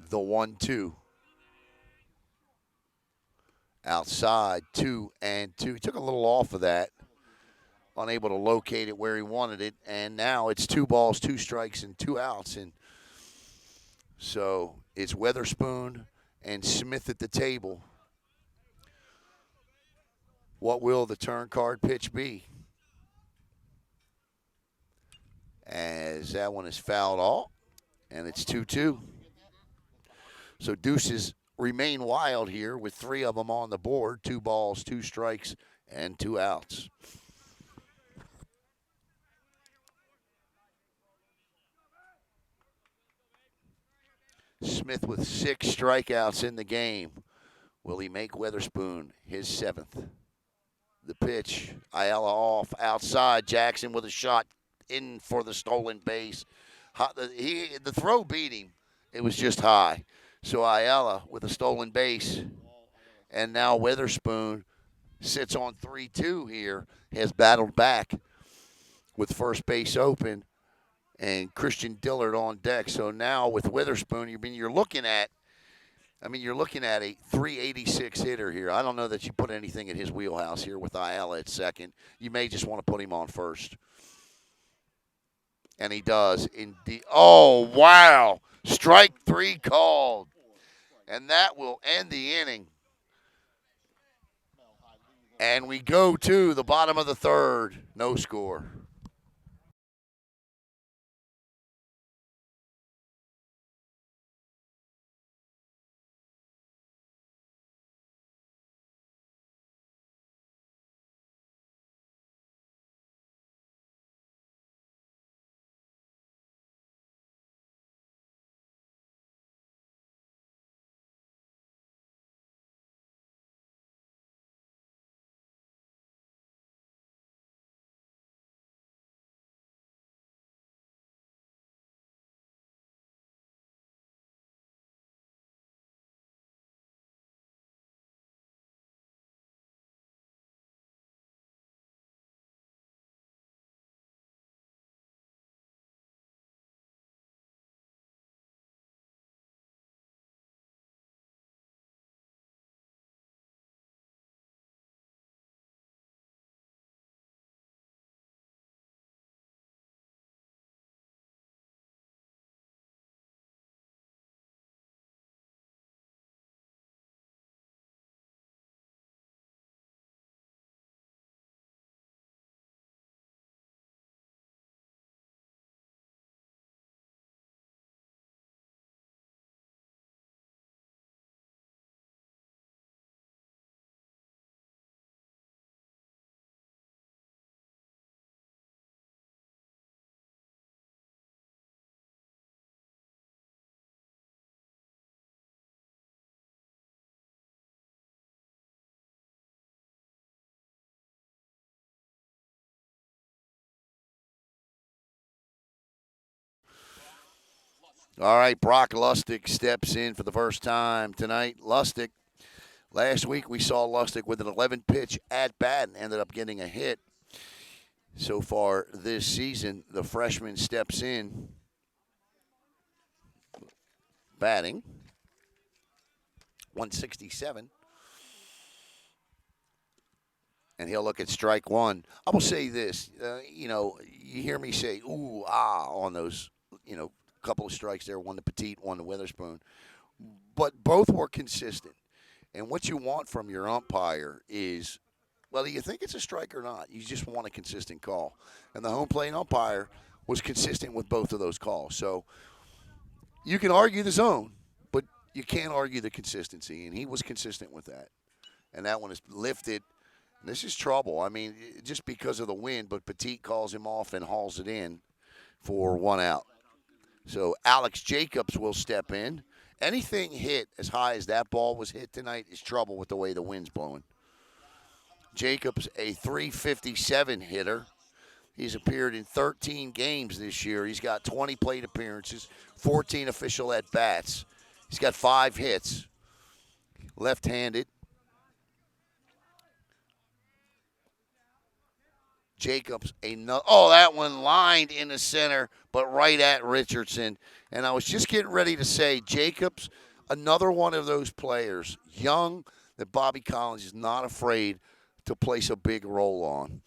Speaker 1: The 1-2. Outside, 2-2. He took a little off of that. Unable to locate it where he wanted it. And now it's 2 balls, 2 strikes, and 2 outs. And so it's Weatherspoon and Smith at the table. What will the turn card pitch be? As that one is fouled off, and it's 2-2. So deuces remain wild here with 3 of them on the board. 2 balls, 2 strikes, and 2 outs. Smith with 6 strikeouts in the game. Will he make Weatherspoon his 7th? The pitch, Ayala off, outside. Jackson with a shot in for the stolen base. The throw beat him. It was just high. So Ayala with a stolen base. And now Weatherspoon sits on 3-2 here, has battled back with first base open and Christian Dillard on deck. So now with Weatherspoon, you're looking at a 386 hitter here. I don't know that you put anything in his wheelhouse here with Ayala at second. You may just want to put him on first. And he does. Indeed. Oh, wow. Strike 3 called. And that will end the inning. And we go to the bottom of the third. No score. All right, Brock Lustig steps in for the first time tonight. Lustig, last week we saw Lustig with an 11-pitch at-bat and ended up getting a hit. So far this season, the freshman steps in, batting 167. And he'll look at strike 1. I will say this, you hear me say, ooh, ah, on those, couple of strikes there, one to Petit, one to Witherspoon. But both were consistent. And what you want from your umpire is, whether you think it's a strike or not, you just want a consistent call. And the home plate umpire was consistent with both of those calls. So you can argue the zone, but you can't argue the consistency. And he was consistent with that. And that one is lifted This is trouble. I mean, just because of the wind, but Petit calls him off and hauls it in for 1 out. So Alex Jacobs will step in. Anything hit as high as that ball was hit tonight is trouble with the way the wind's blowing. Jacobs, a 357 hitter. He's appeared in 13 games this year. He's got 20 plate appearances, 14 official at-bats. He's got 5 hits. Left-handed. Jacobs, that one lined in the center, but right at Richardson. And I was just getting ready to say, Jacobs, another one of those players, young, that Bobby Collins is not afraid to place a big role on.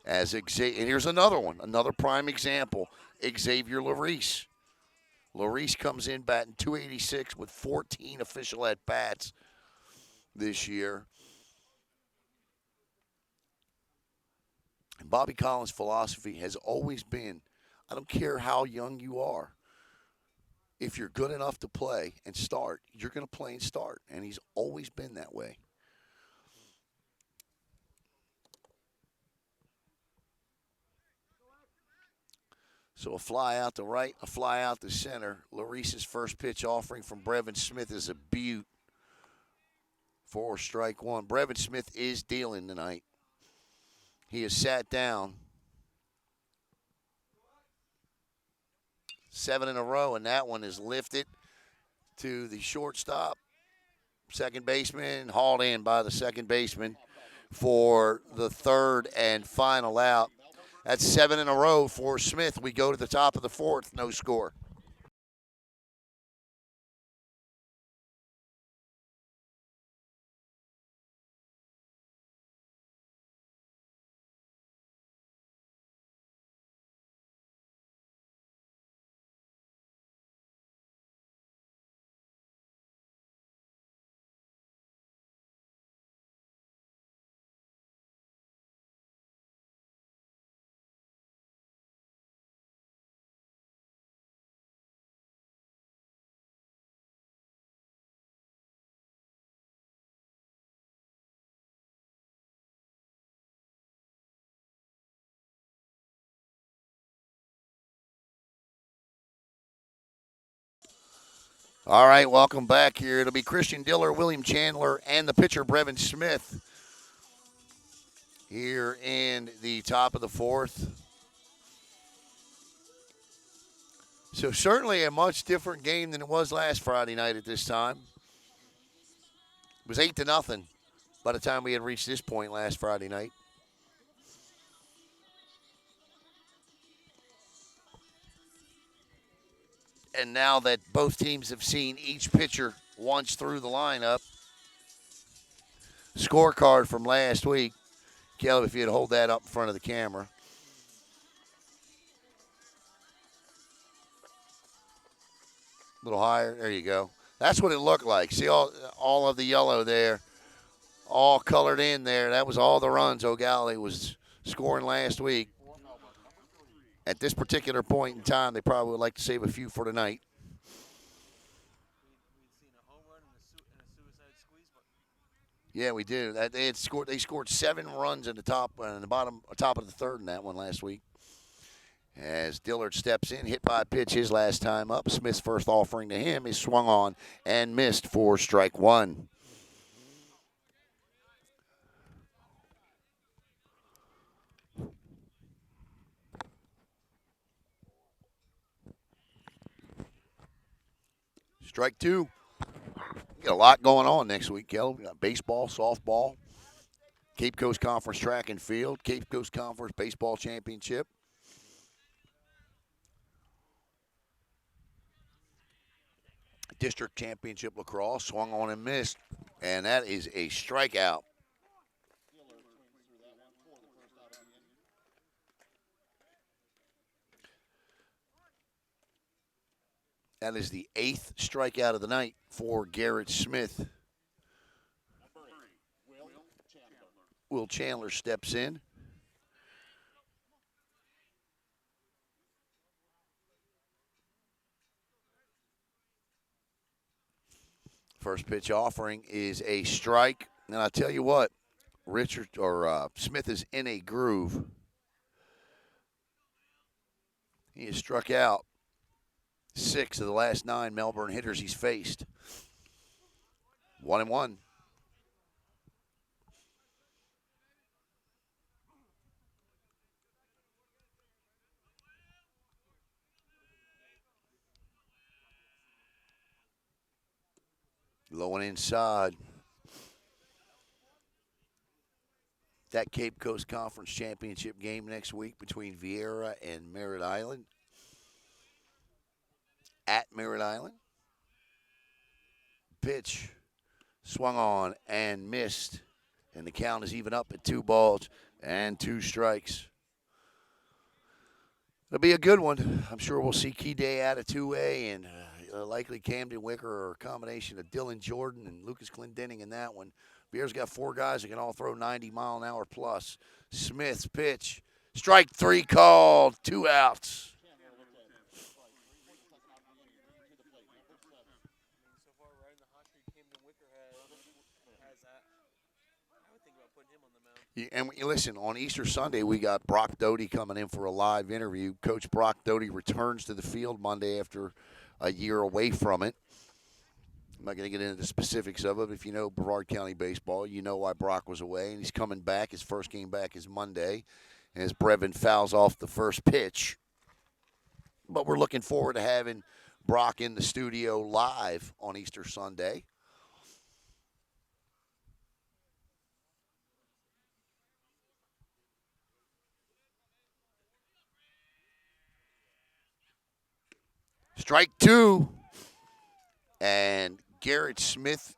Speaker 1: And here's another one, another prime example, Xavier Larice. Larice comes in batting .286 with 14 official at-bats this year. And Bobby Collins' philosophy has always been, I don't care how young you are. If you're good enough to play and start, you're going to play and start. And he's always been that way. So a fly out to right, a fly out to center. Larice's first pitch offering from Brevin Smith is a beaut for strike one. Brevin Smith is dealing tonight. He has sat down 7 in a row, and that one is lifted to the shortstop. Second baseman, hauled in by the second baseman for the third and final out. That's 7 in a row for Smith. We go to the top of the fourth, no score. All right, welcome back here. It'll be Christian Diller, William Chandler, and the pitcher, Brevin Smith, here in the top of the fourth. So certainly a much different game than it was last Friday night at this time. It was 8-0 by the time we had reached this point last Friday night. And now that both teams have seen each pitcher once through the lineup, scorecard from last week, Caleb, if you'd hold that up in front of the camera. A little higher. There you go. That's what it looked like. See all of the yellow there, all colored in there. That was all the runs Eau Gallie was scoring last week. At this particular point in time, they probably would like to save a few for tonight.
Speaker 2: We'd seen a home run and a suicide squeeze, but
Speaker 1: Yeah, we do. They scored 7 runs in the top of the third in that one last week. As Dillard steps in, hit by a pitch his last time up. Smith's first offering to him is swung on and missed for strike one. Strike two. We got a lot going on next week, Kelly. We got baseball, softball, Cape Coast Conference track and field, Cape Coast Conference baseball championship. District championship lacrosse, swung on and missed, and that is a strikeout. That is the 8th strikeout of the night for Garrett Smith. Will Chandler steps in. First pitch offering is a strike. And I'll tell you what, Smith is in a groove. He has struck out 6 of the last 9 Melbourne hitters he's faced. 1-1. Low and inside. That Cape Coast Conference Championship game next week between Vieira and Merritt Island. At Merritt Island. Pitch swung on and missed. And the count is even up at 2 balls and 2 strikes. It'll be a good one. I'm sure we'll see Key Day out of 2A and likely Camden Wicker or a combination of Dylan Jordan and Lucas Clendenning in that one. Beer's got 4 guys that can all throw 90-mile-an-hour plus. Smith's pitch. Strike 3 called. 2 outs.
Speaker 2: So far, riding the hot streak, Camden Wicker has that. I would think about putting him on the mound.
Speaker 1: And listen, on Easter Sunday, we got Brock Doty coming in for a live interview. Coach Brock Doty returns to the field Monday after a year away from it. I'm not going to get into the specifics of it. If you know Brevard County baseball, you know why Brock was away, and he's coming back. His first game back is Monday, and as Brevard fouls off the first pitch. But we're looking forward to having Brock in the studio live on Easter Sunday. Strike 2. And Garrett Smith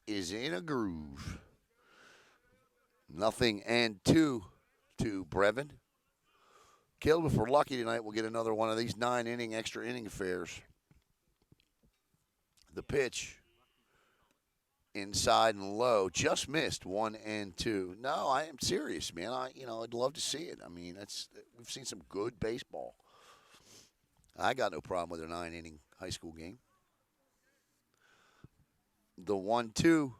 Speaker 1: is in a groove. 0-2 to Brevard. Caleb, if we're lucky tonight, we'll get another one of these 9-inning extra inning affairs. The pitch inside and low, just missed 1-2. No, I am serious, man. I'd love to see it. I mean, we've seen some good baseball. I got no problem with a 9-inning high school game. The 1-2.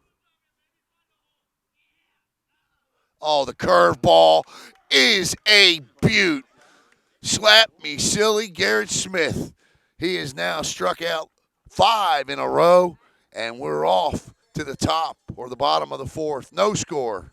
Speaker 1: Oh, the curveball is a beaut. Slap me silly, Garrett Smith. He has now struck out 5 in a row, and we're off to the top or the bottom of the 4th. No score.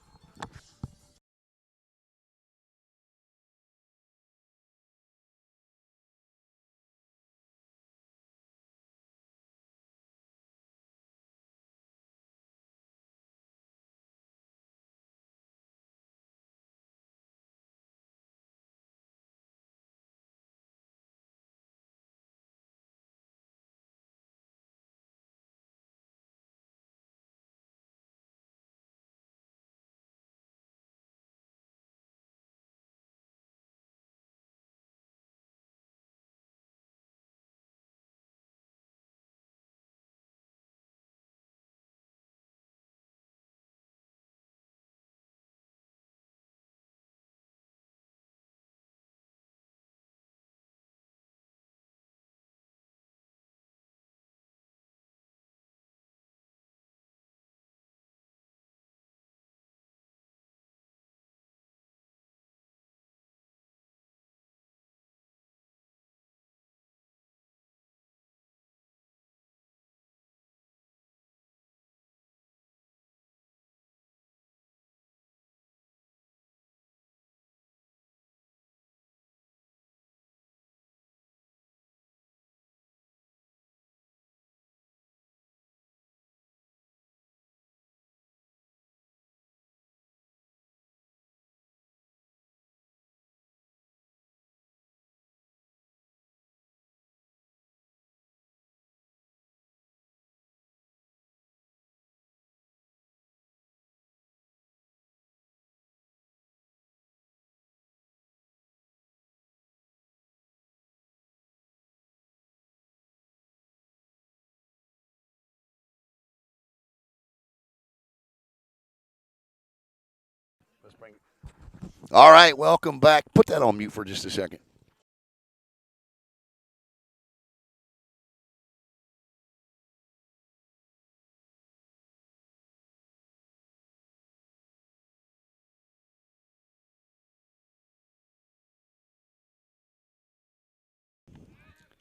Speaker 1: All right, welcome back. Put that on mute for just a second.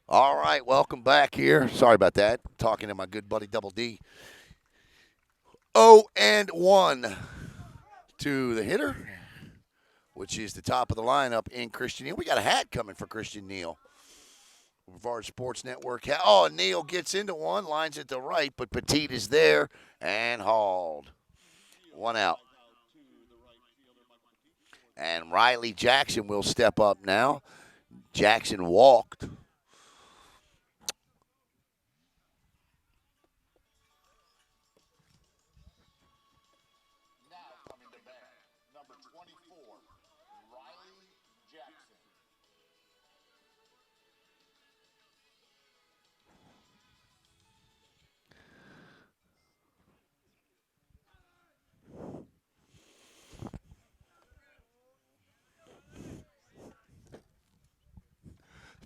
Speaker 1: All right, welcome back here. Sorry about that. Talking to my good buddy Double D. 0-1 to the hitter, which is the top of the lineup in Christian Neal. We got a hat coming for Christian Neal. Brevard Sports Network hat. Oh, Neal gets into one, lines it to right, but Petit is there and hauled. One out. And Riley Jackson will step up now. Jackson walked.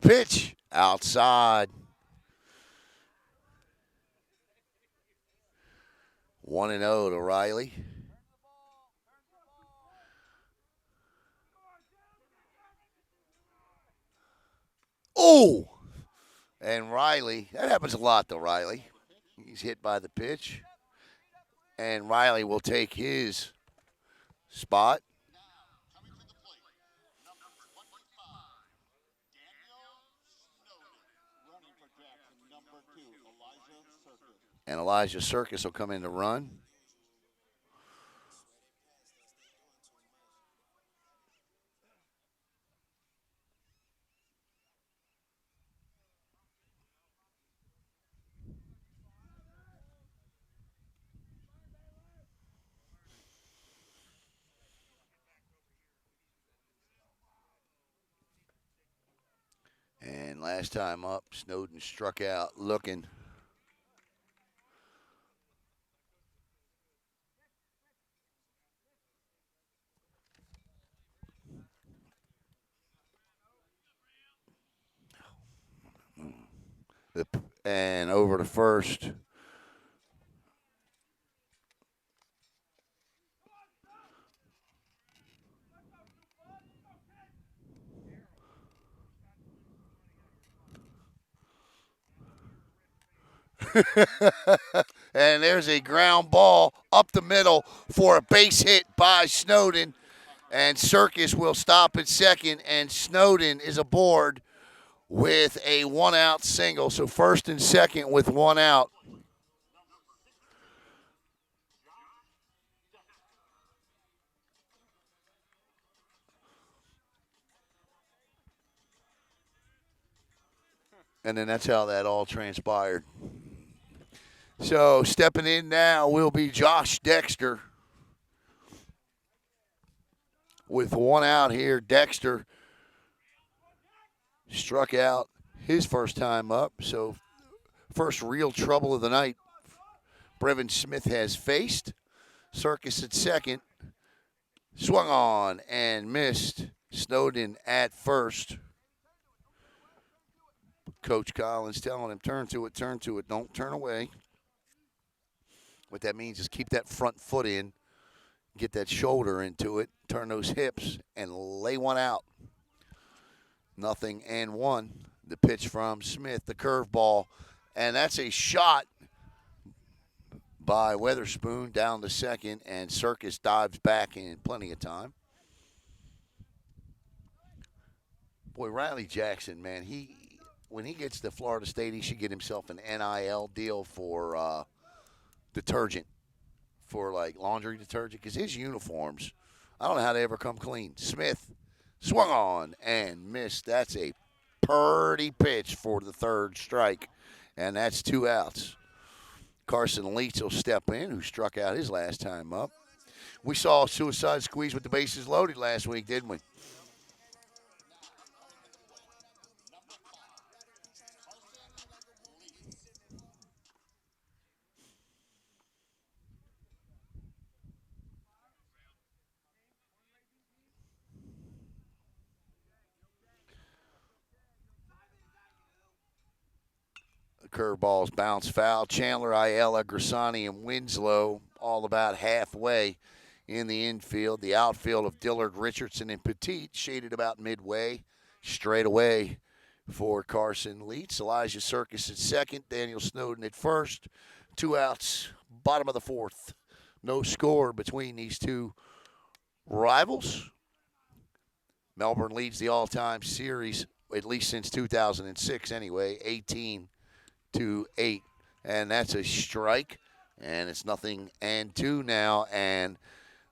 Speaker 1: Pitch outside. 1-0 to Riley. Oh! And Riley, that happens a lot to Riley. He's hit by the pitch. And Riley will take his spot. And Elijah Circus will come in to run. And last time up, Snowden struck out looking. And over to first. And there's a ground ball up the middle for a base hit by Snowden. And Circus will stop at second, and Snowden is aboard with a one-out single. So first and second with one out. And then that's how that all transpired. So stepping in now will be Josh Dexter. With one out here, Dexter struck out his first time up. So first real trouble of the night Brevin Smith has faced. Circus at second. Swung on and missed. Snowden at first. Coach Collins telling him, turn to it, don't turn away. What that means is keep that front foot in, get that shoulder into it, turn those hips, and lay one out. 0-1. The pitch from Smith, the curveball, and that's a shot by Weatherspoon down to second, and Circus dives back in plenty of time. Boy, Riley Jackson, man, when he gets to Florida State, he should get himself an NIL deal for detergent, for like laundry detergent, because his uniforms, I don't know how they ever come clean. Smith swung on and missed. That's a purty pitch for the third strike, and that's two outs. Carson Leach will step in, who struck out his last time up. We saw a suicide squeeze with the bases loaded last week, didn't we? The curveballs bounce foul. Chandler, Ayala, Grisani, and Winslow all about halfway in the infield. The outfield of Dillard, Richardson, and Petit shaded about midway. Straight away for Carson Leitz. Elijah Circus at second, Daniel Snowden at first. 2 outs, bottom of the fourth. No score between these two rivals. Melbourne leads the all-time series, at least since 2006 anyway, 18-8. And that's a strike, and it's 0-2 now. And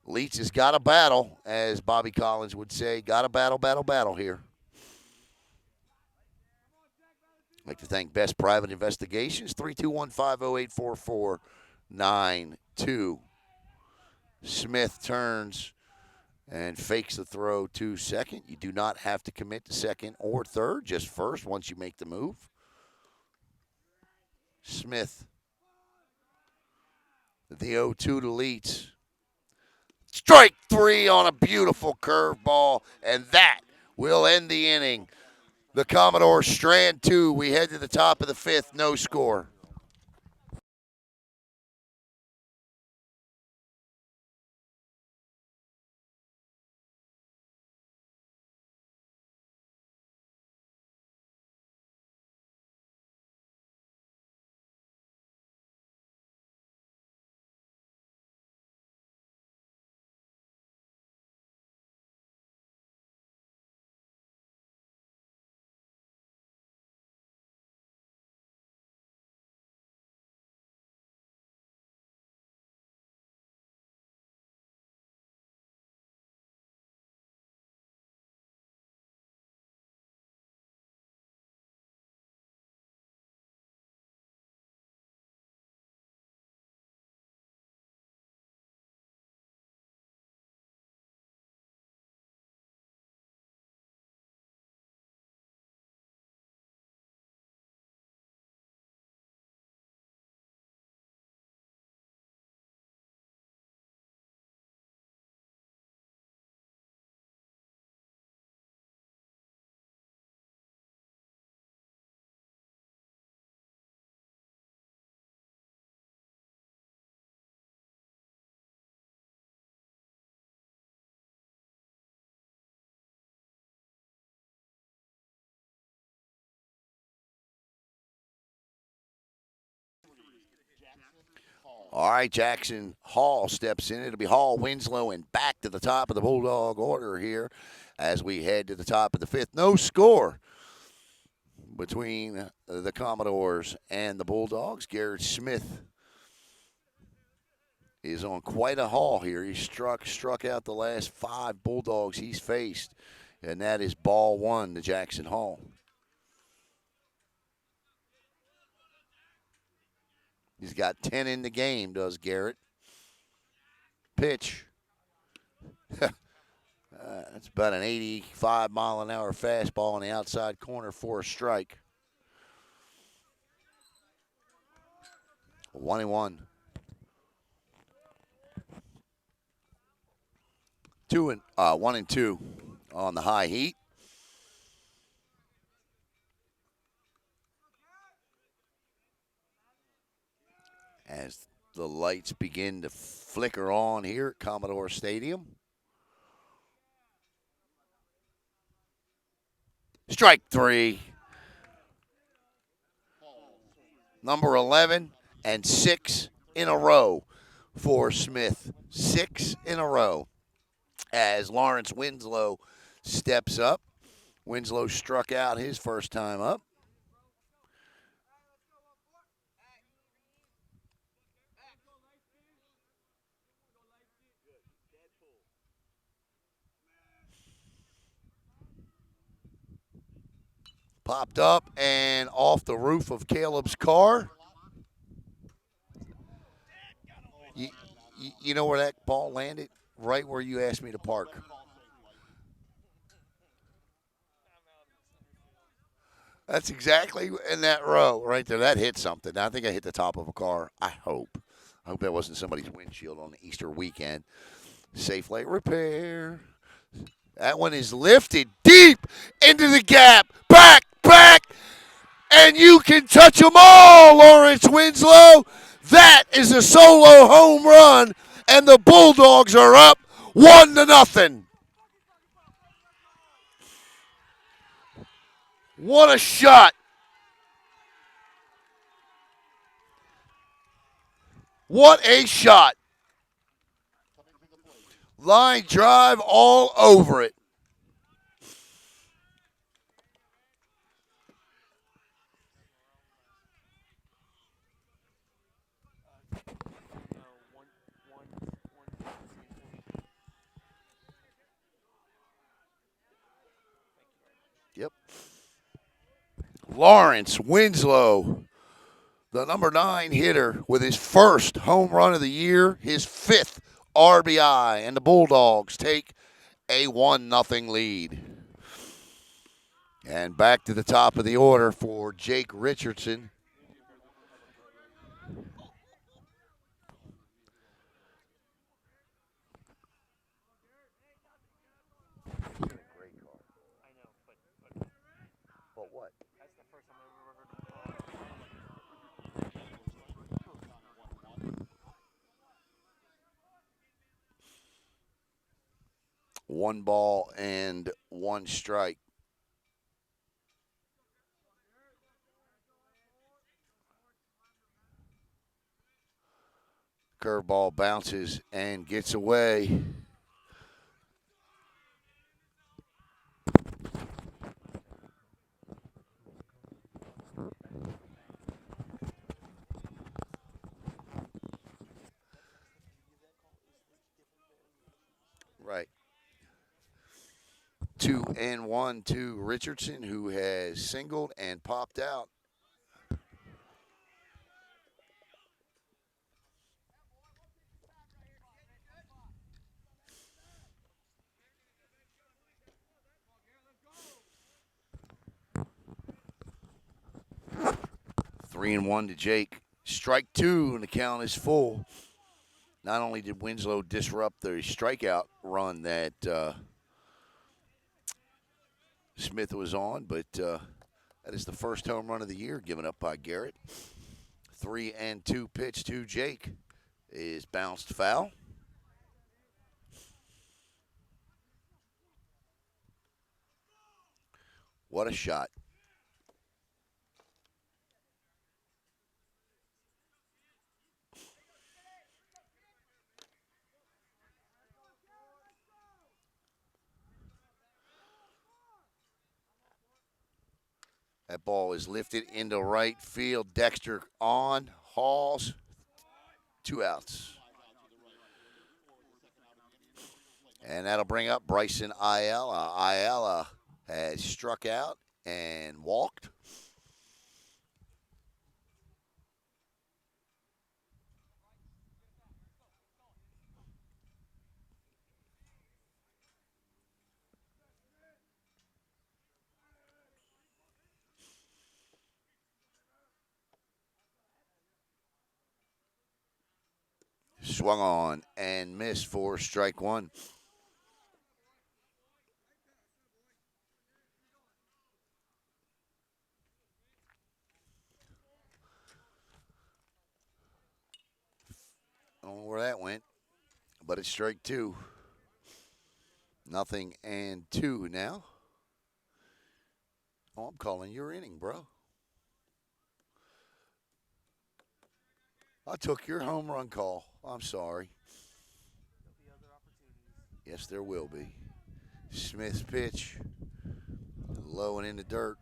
Speaker 1: Leitz has got a battle, as Bobby Collins would say. Got a battle here. I'd like to thank Best Private Investigations, 321-508-4492. Smith turns and fakes the throw to second. You do not have to commit to second or third, just first once you make the move. Smith, the 0-2 to Leitz. Strike 3 on a beautiful curveball, and that will end the inning. The Commodores strand 2. We head to the top of the fifth, no score. All right, Jackson Hall steps in. It'll be Hall, Winslow, and back to the top of the Bulldog order here as we head to the top of the fifth. No score between the Commodores and the Bulldogs. Garrett Smith is on quite a haul here. He struck out the last 5 Bulldogs he's faced, and that is ball 1 to Jackson Hall. He's got 10 in the game, does Garrett. Pitch. That's about an 85-mile-an-hour fastball on the outside corner for a strike. 1-1. 1-2 on the high heat. As the lights begin to flicker on here at Commodore Stadium. Strike 3. Number 11 and 6 in a row for Smith. 6 in a row as Lawrence Winslow steps up. Winslow struck out his first time up. Popped up and off the roof of Caleb's car. You know where that ball landed? Right where you asked me to park. That's exactly in that row right there. That hit something. I think I hit the top of a car. I hope. I hope that wasn't somebody's windshield on the Easter weekend. Safe Light Repair. That one is lifted deep into the gap. Back, and you can touch them all, Lawrence Winslow. That is a solo home run, and the Bulldogs are up 1-0. What a shot. What a shot. Line drive all over it. Yep. Lawrence Winslow, the number 9 hitter, with his first home run of the year, his 5th RBI, and the Bulldogs take a 1-0 lead. And back to the top of the order for Jake Richardson. But what? One ball and one strike. Curveball bounces and gets away. Right. 2-1 to Richardson, who has singled and popped out. Three and one to Jake. Strike two, and the count is full. Not only did Winslow disrupt the strikeout run that Smith was on, but that is the first home run of the year given up by Garrett. 3-2 pitch to Jake is bounced foul. What a shot. That ball is lifted into right field. Dexter on, hauls, 2 outs. And that'll bring up Bryson Ayala. Ayala has struck out and walked. Swung on and missed for strike one. I don't know where that went, but it's strike two. 0-2 now. Oh, I'm calling your inning, bro. I took your home run call. I'm sorry. Yes, there will be. Smith's pitch, low and in the dirt.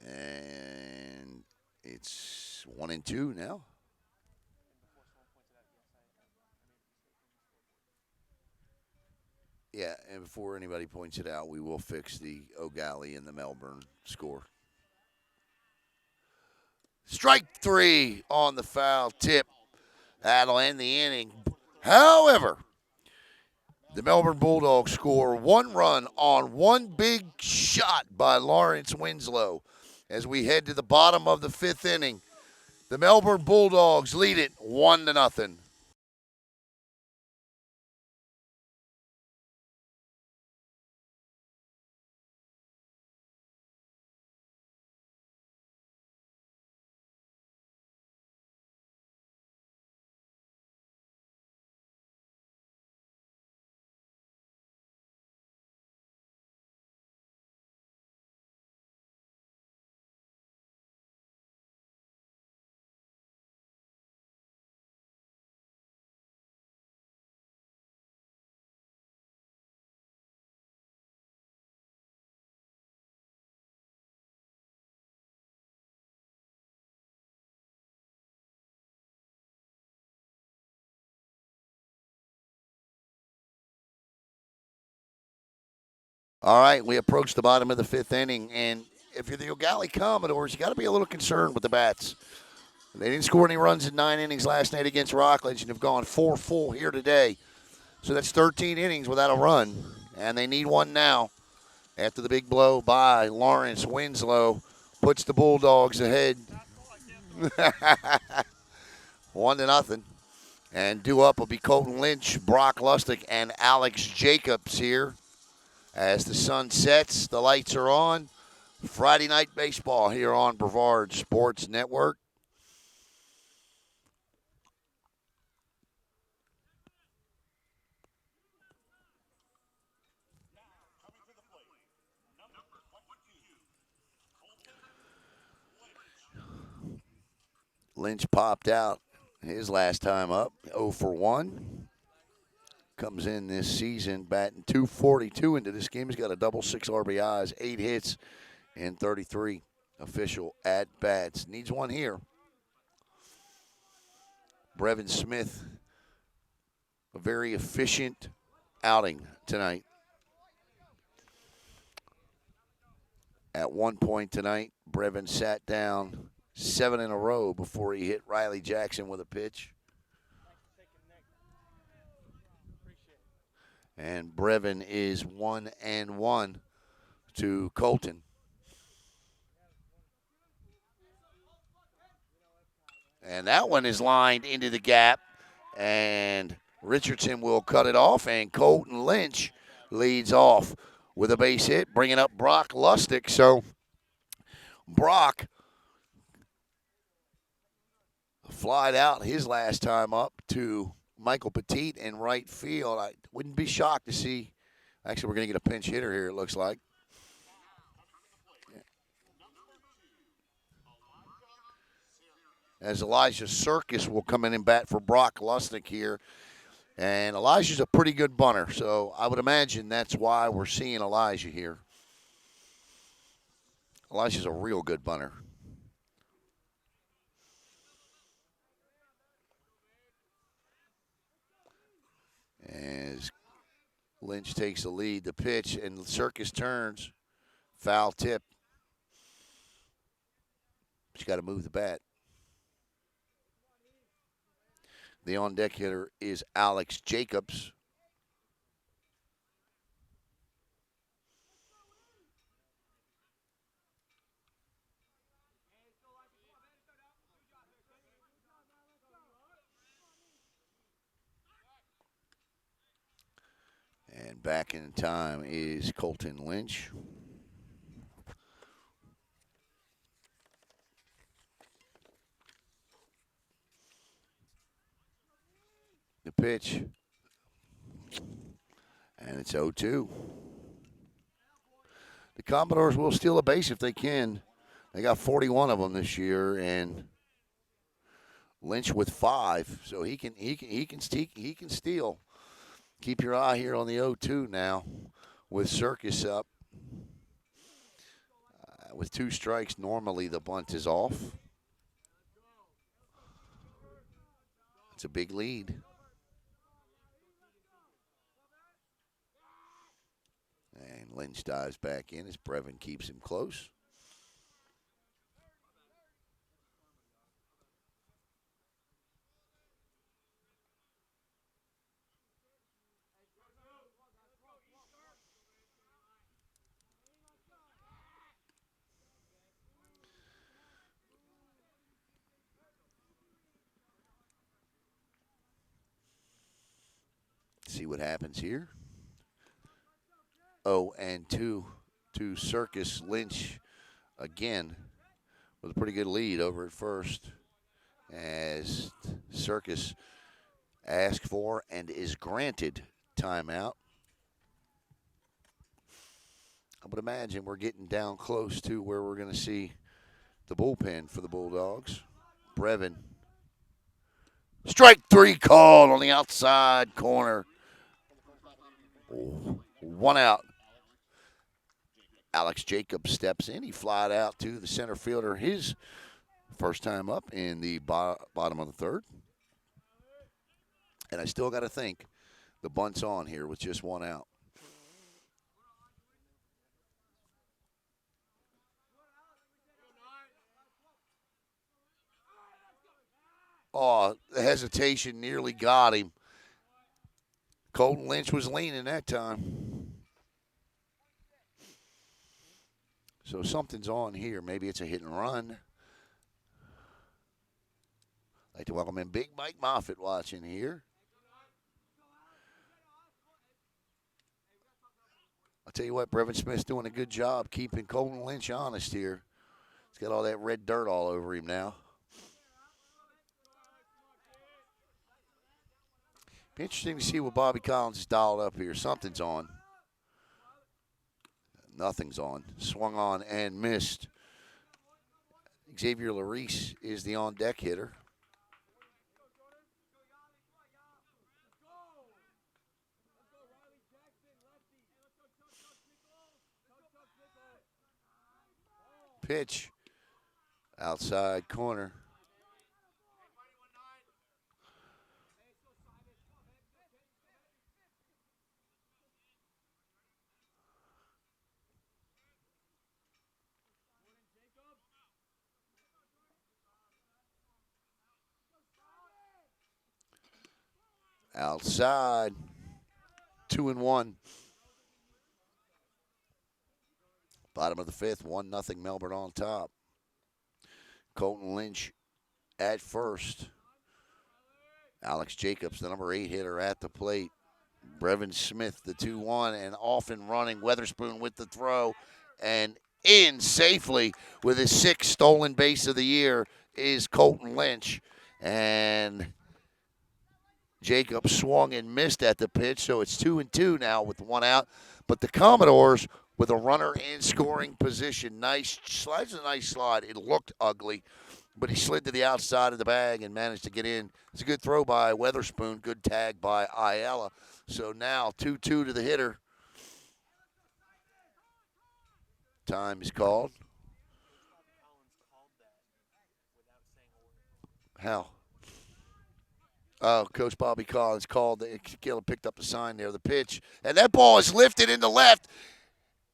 Speaker 1: And it's 1-2 now. Yeah, and before anybody points it out, we will fix the Eau Gallie and the Melbourne score. Strike three on the foul tip. That'll end the inning. However, the Melbourne Bulldogs score 1 run on one big shot by Lawrence Winslow. As we head to the bottom of the 5th inning, the Melbourne Bulldogs lead it 1-0. All right, we approach the bottom of the fifth inning, and if you're the Eau Gallie Commodores, you got to be a little concerned with the bats. They didn't score any runs in 9 innings last night against Rockledge and have gone 4 full here today. So that's 13 innings without a run, and they need one now. After the big blow by Lawrence, Winslow puts the Bulldogs ahead 1-0. And due up will be Colton Lynch, Brock Lustig, and Alex Jacobs here. As the sun sets, the lights are on. Friday night baseball here on Brevard Sports Network. Lynch popped out his last time up, 0 for 1. Comes in this season batting .242 into this game. He's got a double, 6 RBIs, 8 hits, and 33 official at-bats. Needs one here. Brevin Smith, a very efficient outing tonight. At one point tonight, Brevin sat down 7 in a row before he hit Riley Jackson with a pitch. And Brevin is 1-1 to Colton. And that one is lined into the gap, and Richardson will cut it off, and Colton Lynch leads off with a base hit, bringing up Brock Lustig. So Brock flied out his last time up to Michael Petit in right field. I wouldn't be shocked to see. Actually, we're going to get a pinch hitter here, it looks like. As Elijah Circus will come in and bat for Brock Lustig here. And Elijah's a pretty good bunter, so I would imagine that's why we're seeing Elijah here. Elijah's a real good bunter. As Lynch takes the lead, the pitch, and Circus turns. Foul tip. He's got to move the bat. The on-deck hitter is Alex Jacobs. And back in time is Colton Lynch. The pitch. And it's 0-2. The Commodores will steal a base if they can. They got 41 of them this year, and Lynch with 5, so he can steal. Keep your eye here on the 0-2 now, with Circus up. With 2 strikes, normally the bunt is off. It's a big lead. And Lynch dives back in as Brevin keeps him close. See what happens here. 0-2 to Circus. Lynch again with a pretty good lead over at first as Circus asked for and is granted timeout. I would imagine we're getting down close to where we're going to see the bullpen for the Bulldogs. Brevin. Strike 3 called on the outside corner. 1 out. Alex Jacobs steps in. He flied out to the center fielder his first time up in the bottom of the third. And I still got to think the bunt's on here with just 1 out. Oh, the hesitation nearly got him. Colton Lynch was leaning that time. So something's on here. Maybe it's a hit and run. I'd like to welcome in Big Mike Moffitt watching here. I'll tell you what, Brevard Smith's doing a good job keeping Colton Lynch honest here. He's got all that red dirt all over him now. Be interesting to see what Bobby Collins has dialed up here. Something's on. Nothing's on. Swung on and missed. Xavier Larice is the on-deck hitter. Pitch. Outside corner. Outside. 2-1. Bottom of the fifth, 1-0 Melbourne on top. Colton Lynch at first. Alex Jacobs, the number 8 hitter at the plate. Brevin Smith, the 2-1, and off and running. Weatherspoon with the throw, and in safely with his 6th stolen base of the year is Colton Lynch. And Jacobs swung and missed at the pitch, so it's 2-2 now with 1 out. But the Commodores with a runner in scoring position. Nice slides, a nice slide. It looked ugly, but he slid to the outside of the bag and managed to get in. It's a good throw by Weatherspoon, good tag by Ayala. So now 2-2 to the hitter. Time is called. How? Oh, Coach Bobby Collins called. Gil picked up the sign there, the pitch. And that ball is lifted into left.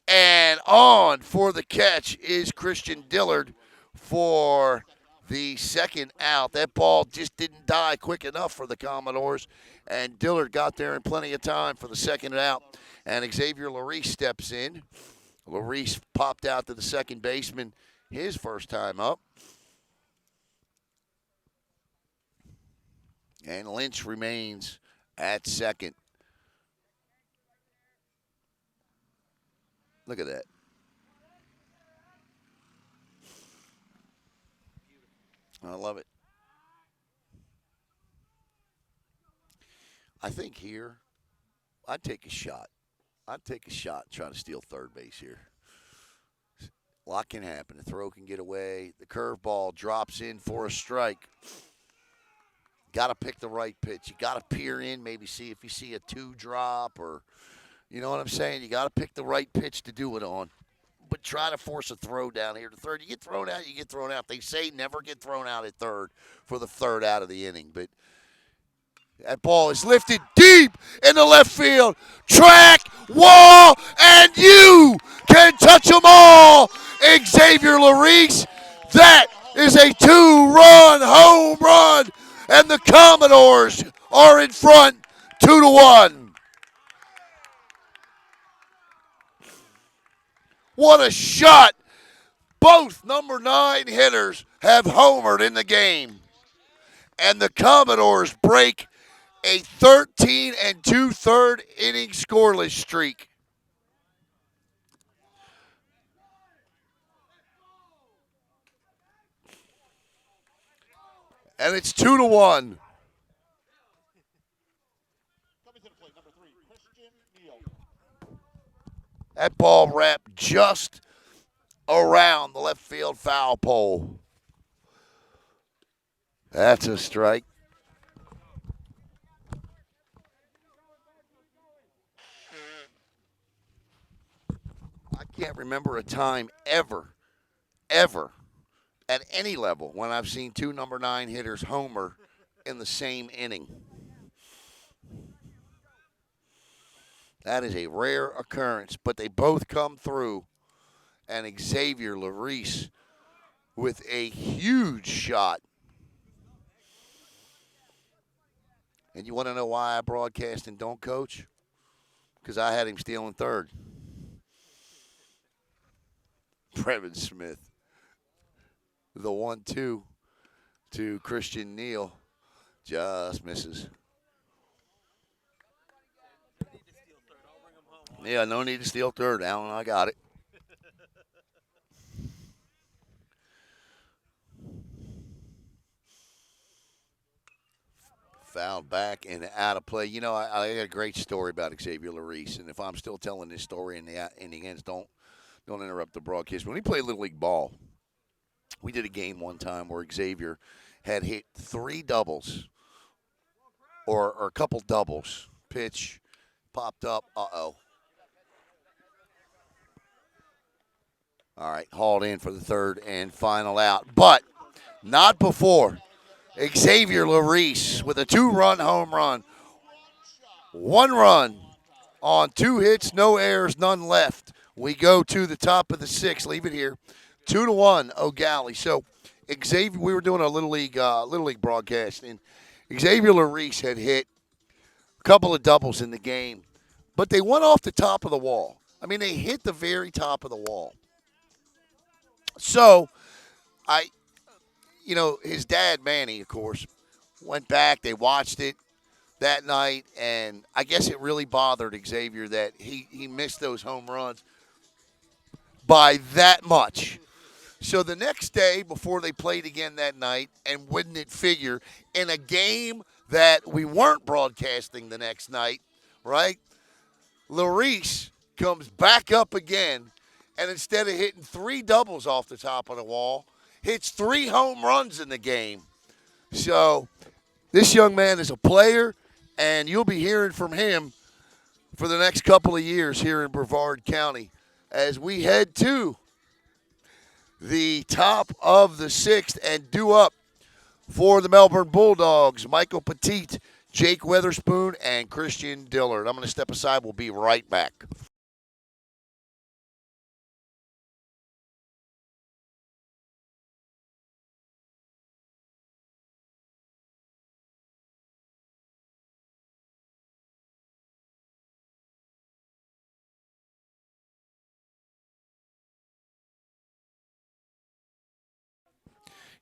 Speaker 1: And on for the catch is Christian Dillard for the 2nd out. That ball just didn't die quick enough for the Commodores. And Dillard got there in plenty of time for the 2nd out. And Xavier Larice steps in. Larice popped out to the second baseman his first time up. And Lynch remains at second. Look at that. I love it. I think here, I'd take a shot. I'd take a shot trying to steal third base here. A lot can happen. The throw can get away. The curveball drops in for a strike. Got to pick the right pitch. You got to peer in, maybe see if you see a 2 drop or, you know what I'm saying? You got to pick the right pitch to do it on. But try to force a throw down here to third. You get thrown out, you get thrown out. They say never get thrown out at third for the 3rd out of the inning. But that ball is lifted deep in the left field. Track, wall, and you can touch them all. Xavier Larice. That is a 2-run home run. And the Commodores are in front 2-1. What a shot. Both number 9 hitters have homered in the game. And the Commodores break a 13 2/3 inning scoreless streak. And it's 2-1. That ball wrapped just around the left field foul pole. That's a strike. I can't remember a time ever, at any level when I've seen 2 number 9 hitters homer in the same inning. That is a rare occurrence, but they both come through. And Xavier Larice with a huge shot. And you want to know why I broadcast and don't coach? Because I had him stealing third. Brevard Smith. The 1-2 to Christian Neal. Just misses.
Speaker 2: No need to steal third. I'll bring him home.
Speaker 1: Yeah, no need to steal third, Alan. I got it. Fouled back and out of play. You know, I got a great story about Xavier Larice, and if I'm still telling this story in the ends, don't interrupt the broadcast. When he played Little League ball, we did a game one time where Xavier had hit 3 doubles or a couple doubles. Pitch popped up. Uh-oh. All right, hauled in for the third and final out. But not before Xavier Larice with a 2-run home run. 1 run on 2 hits, no errors, none left. We go to the top of the 6th. Leave it here. 2-1, Eau Gallie. So Xavier, we were doing a little league broadcast, and Xavier Larice had hit a couple of doubles in the game, but they went off the top of the wall. I mean, they hit the very top of the wall. So his dad, Manny, of course, went back. They watched it that night, and I guess it really bothered Xavier that he missed those home runs by that much. So the next day, before they played again that night, and wouldn't it figure, in a game that we weren't broadcasting the next night, right, Larice comes back up again, and instead of hitting 3 doubles off the top of the wall, hits 3 home runs in the game. So this young man is a player, and you'll be hearing from him for the next couple of years here in Brevard County as we head to the top of the 6th and due up for the Melbourne Bulldogs, Michael Petit, Jake Weatherspoon, and Christian Dillard. I'm going to step aside. We'll be right back.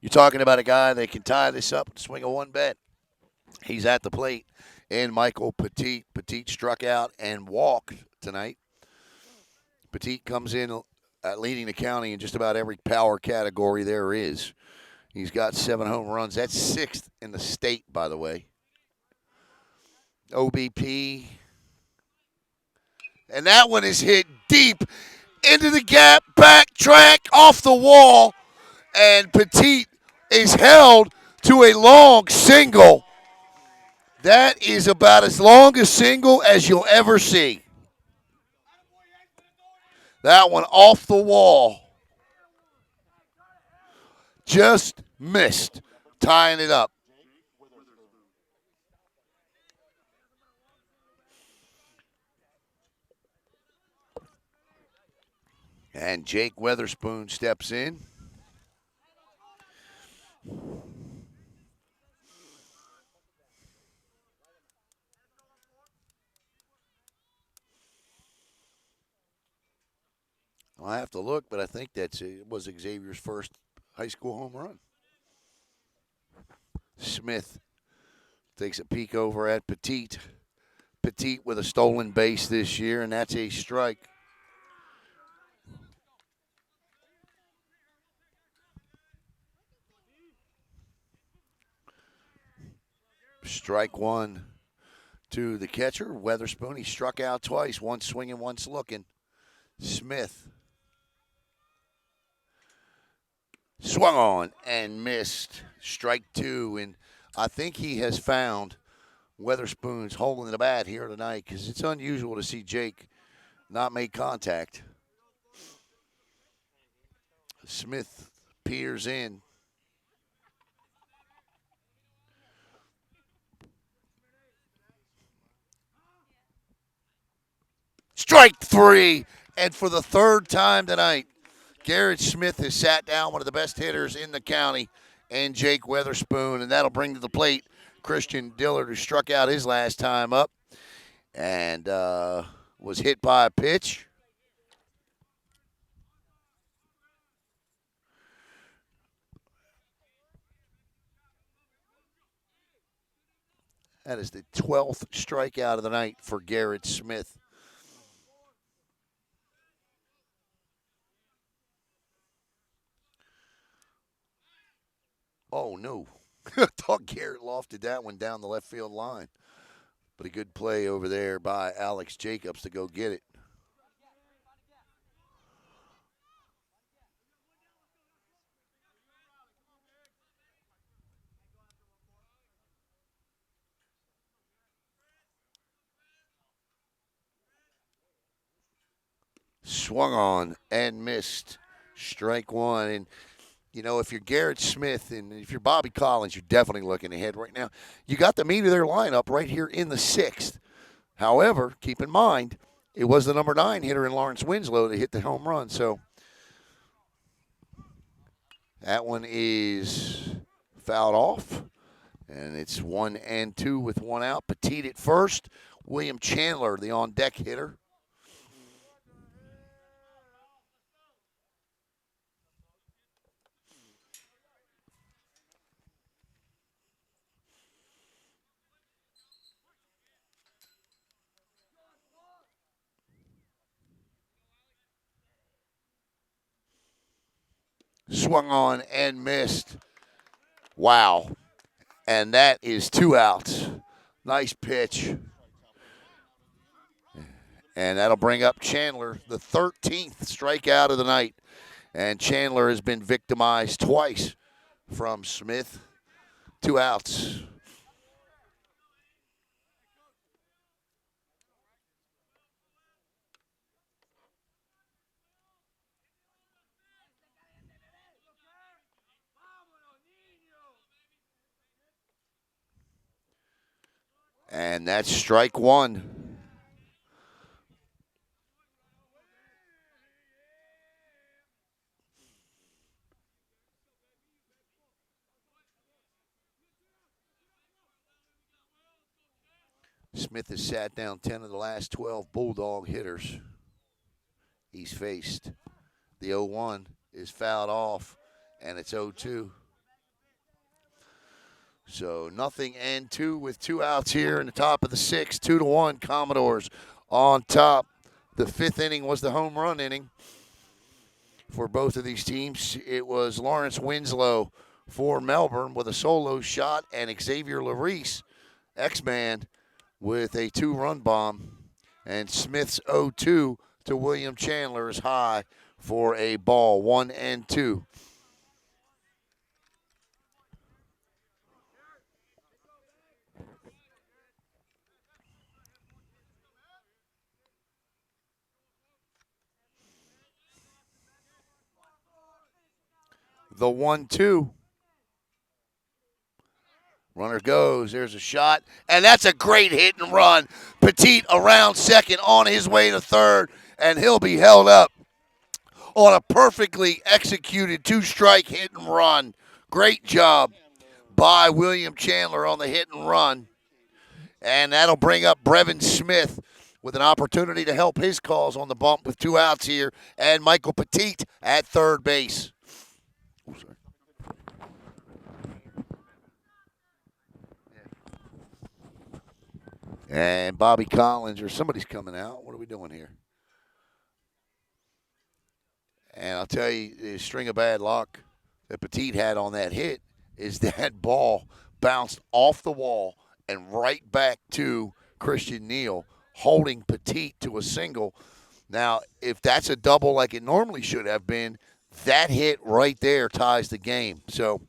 Speaker 1: You're talking about a guy that can tie this up and swing a 1 bet. He's at the plate, and Michael Petit. Petit struck out and walked tonight. Petit comes in leading the county in just about every power category there is. He's got 7 home runs. That's 6th in the state, by the way. OBP. And that one is hit deep into the gap, backtrack, off the wall, and Petit is held to a long single. That is about as long a single as you'll ever see. That one off the wall. Just missed, tying it up. And Jake Weatherspoon steps in. I have to look, but I think it was Xavier's first high school home run. Smith takes a peek over at Petit. Petit with a stolen base this year, and that's a strike. Strike 1 to the catcher, Weatherspoon. He struck out twice, once swinging, once looking. Smith swung on and missed. Strike 2, and I think he has found Weatherspoon's hole in the bat here tonight because it's unusual to see Jake not make contact. Smith peers in. Strike 3, and for the 3rd time tonight, Garrett Smith has sat down one of the best hitters in the county, and Jake Weatherspoon, and that'll bring to the plate Christian Dillard, who struck out his last time up and was hit by a pitch. That is the 12th strikeout of the night for Garrett Smith. Oh, no. I thought Garrett lofted that one down the left field line. But a good play over there by Alex Jacobs to go get it. Swung on and missed. Strike one. And, you know, if you're Garrett Smith and if you're Bobby Collins, you're definitely looking ahead right now. You got the meat of their lineup right here in the 6th. However, keep in mind, it was the number 9 hitter in Lawrence Winslow that hit the home run. So that one is fouled off. And it's 1-2 with one out. Petit at first. William Chandler, the on-deck hitter. Swung on and missed. Wow. And that is 2 outs. Nice pitch. And that'll bring up Chandler, the 13th strikeout of the night. And Chandler has been victimized twice from Smith. 2 outs. And that's strike one. Smith has sat down 10 of the last 12 Bulldog hitters he's faced. The 0-1 is fouled off, and it's 0-2. So 0-2 with 2 outs here in the top of the 6th. 2-1 Commodores on top. The 5th inning was the home run inning for both of these teams. It was Lawrence Winslow for Melbourne with a solo shot, and Xavier Larice, X-Man, with a 2-run bomb. And Smith's 0-2 to William Chandler is high for a ball. 1-2. The 1-2. Runner goes. There's a shot. And that's a great hit and run. Petit around second on his way to third. And he'll be held up on a perfectly executed 2-strike hit and run. Great job by William Chandler on the hit and run. And that'll bring up Brevin Smith with an opportunity to help his cause on the bump with 2 outs here. And Michael Petit at third base. Oh, sorry. And Bobby Collins or somebody's coming out. What are we doing here? And I'll tell you, the string of bad luck that Petit had on that hit is that ball bounced off the wall and right back to Christian Neal, holding Petit to a single. Now, if that's a double like it normally should have been, that hit right there ties the game. So,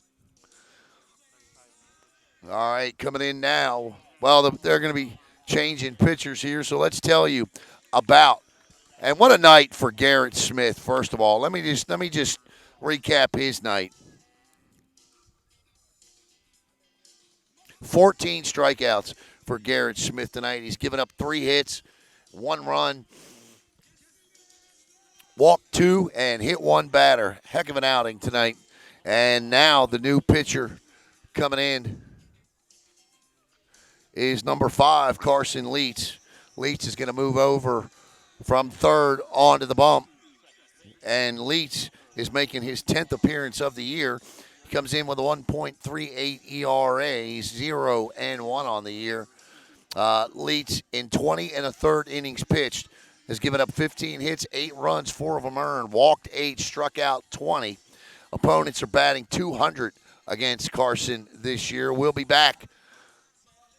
Speaker 1: all right, coming in now. Well, they're going to be changing pitchers here, so let's tell you about. And what a night for Garrett Smith. First of all, let me just recap his night. 14 strikeouts for Garrett Smith tonight. He's given up 3 hits, 1 run, walked 2, and hit 1 batter. Heck of an outing tonight. And now the new pitcher coming in is number 5, Carson Leach. Leach is going to move over from third onto the bump. And Leach is making his 10th appearance of the year. He comes in with a 1.38 ERA, 0-1 on the year. Leach in 20 and a third innings pitched has given up 15 hits, 8 runs, 4 of them earned, walked 8, struck out 20. Opponents are batting 200 against Carson this year. We'll be back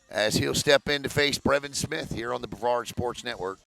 Speaker 1: as he'll step in to face Brevin Smith here on the Brevard Sports Network.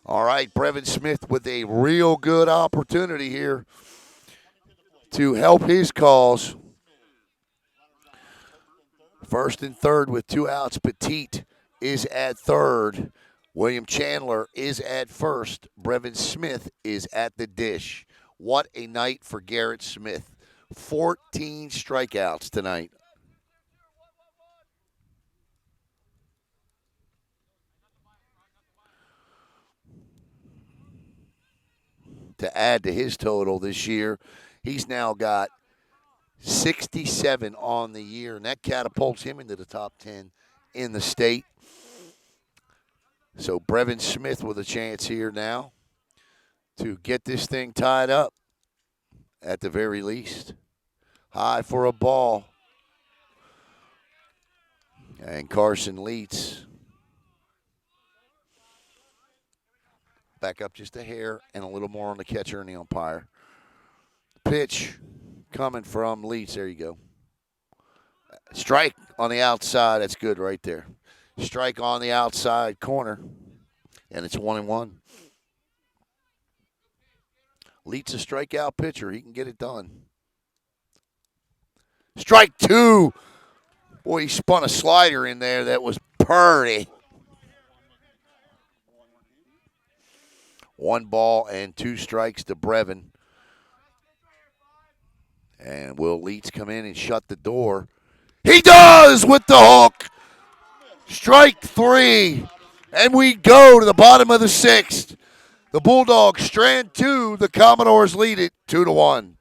Speaker 1: All right, Brevin Smith with a real good opportunity here to help his cause. First and third with 2 outs. Petit is at third. William Chandler is at first. Brevin Smith is at the dish. What a night for Garrett Smith. 14 strikeouts tonight. To add to his total this year, he's now got 67 on the year, and that catapults him into the top 10 in the state. So Brevin Smith with a chance here now to get this thing tied up at the very least. High for a ball. And Carson Leach back up just a hair and a little more on the catcher and the umpire. Pitch coming from Leach. There you go. Strike on the outside. That's good right there. Strike on the outside corner. And it's 1-1. Leach a strikeout pitcher. He can get it done. Strike 2. Boy, he spun a slider in there that was purty. 1 ball and 2 strikes to Brevin. And will Leach come in and shut the door? He does with the hook. Strike 3. And we go to the bottom of the 6th. The Bulldogs strand 2. The Commodores lead it 2-1.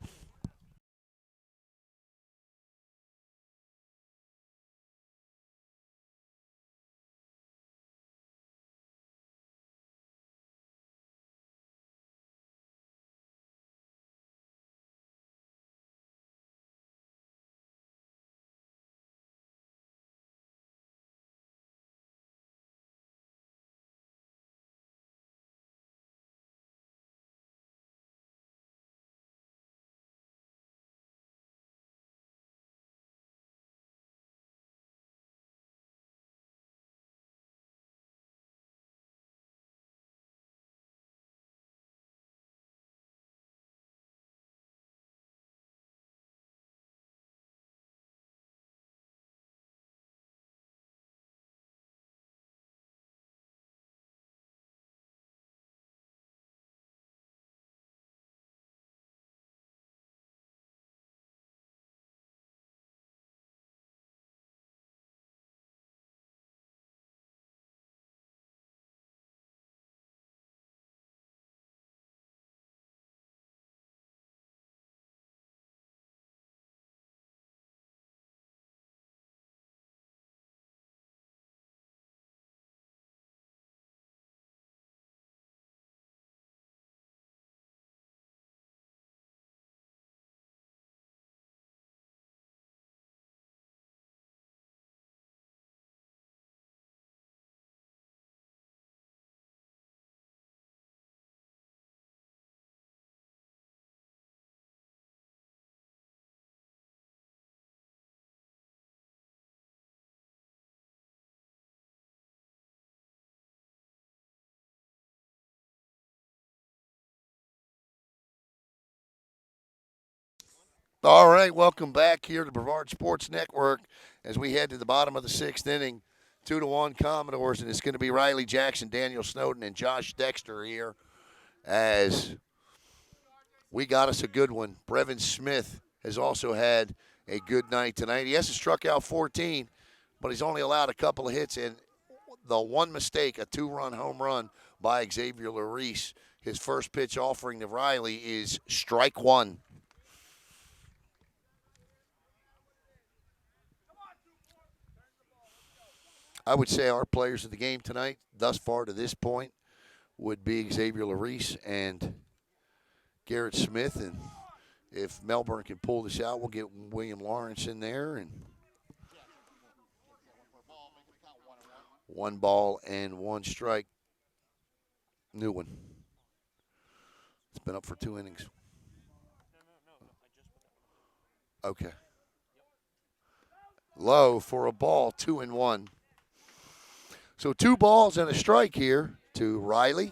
Speaker 1: All right, welcome back here to Brevard Sports Network as we head to the bottom of the sixth inning. 2-1 Commodores, and it's going to be Riley Jackson, Daniel Snowden, and Josh Dexter here as we got us a good one. Brevin Smith has also had a good night tonight. He hasn't struck out 14, but he's only allowed a couple of hits, and the one mistake, a two-run home run by Xavier Larice. His first pitch offering to Riley is strike one. I would say our players of the game tonight, thus far to this point, would be Xavier Larice and Garrett Smith. And if Melbourne can pull this out, we'll get William Lawrence in there. And 1-1 strike. New one. It's been up for 2 innings. Okay. Low for a ball, 2-1. So 2 balls and a strike here to Riley.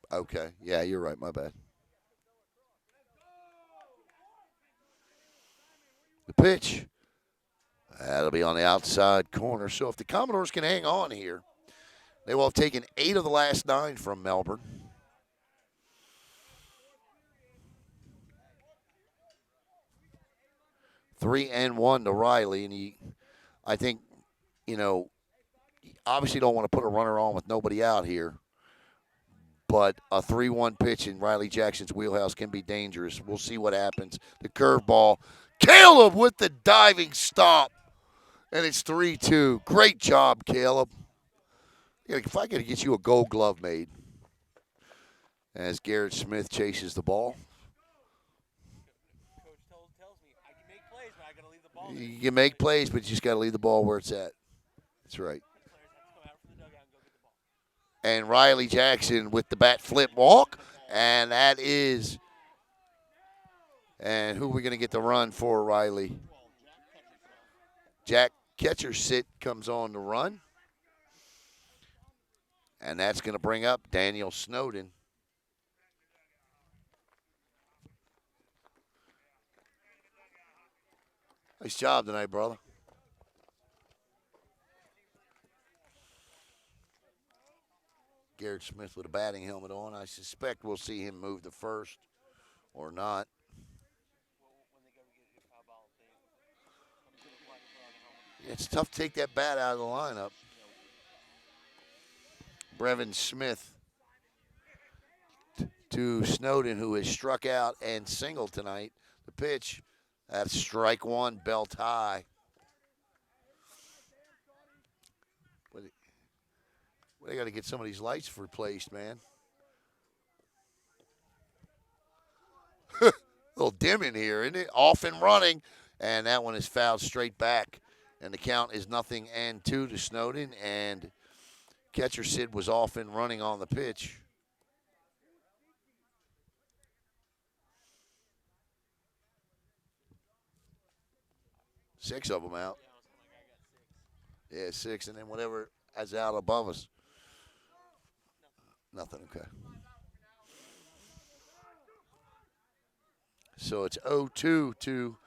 Speaker 1: Okay. Yeah, you're right. My bad. The pitch. That'll be on the outside corner. So if the Commodores can hang on here, they will have taken 8 of the last 9 from Melbourne. Three and 1 to Riley, and I think, obviously don't want to put a runner on with nobody out here, but a 3-1 pitch in Riley Jackson's wheelhouse can be dangerous. We'll see what happens. The curveball, Caleb with the diving stop, and it's 3-2. Great job, Caleb. If I got to get you a Gold Glove made, as Garrett Smith chases the ball. You can make plays, but you just got to leave the ball where it's at. That's right. And Riley Jackson with the bat flip walk, and that is. And who are we going to get the run for, Riley? Jack catcher sit comes on the run, and that's going to bring up Daniel Snowden. Nice job tonight, brother. Garrett Smith with a batting helmet on. I suspect we'll see him move to first or not. It's tough to take that bat out of the lineup. Brevin Smith to Snowden, who has struck out and singled tonight. The pitch. That's strike one, belt high. They got to get some of these lights replaced, man. A little dim in here, isn't it? Off and running, and that one is fouled straight back. And the count is 0-2 to Snowden, and catcher Sid was off and running on the pitch. Six of them out. Yeah, 6, and then whatever is out above us. Nothing, okay. So it's 0-2 to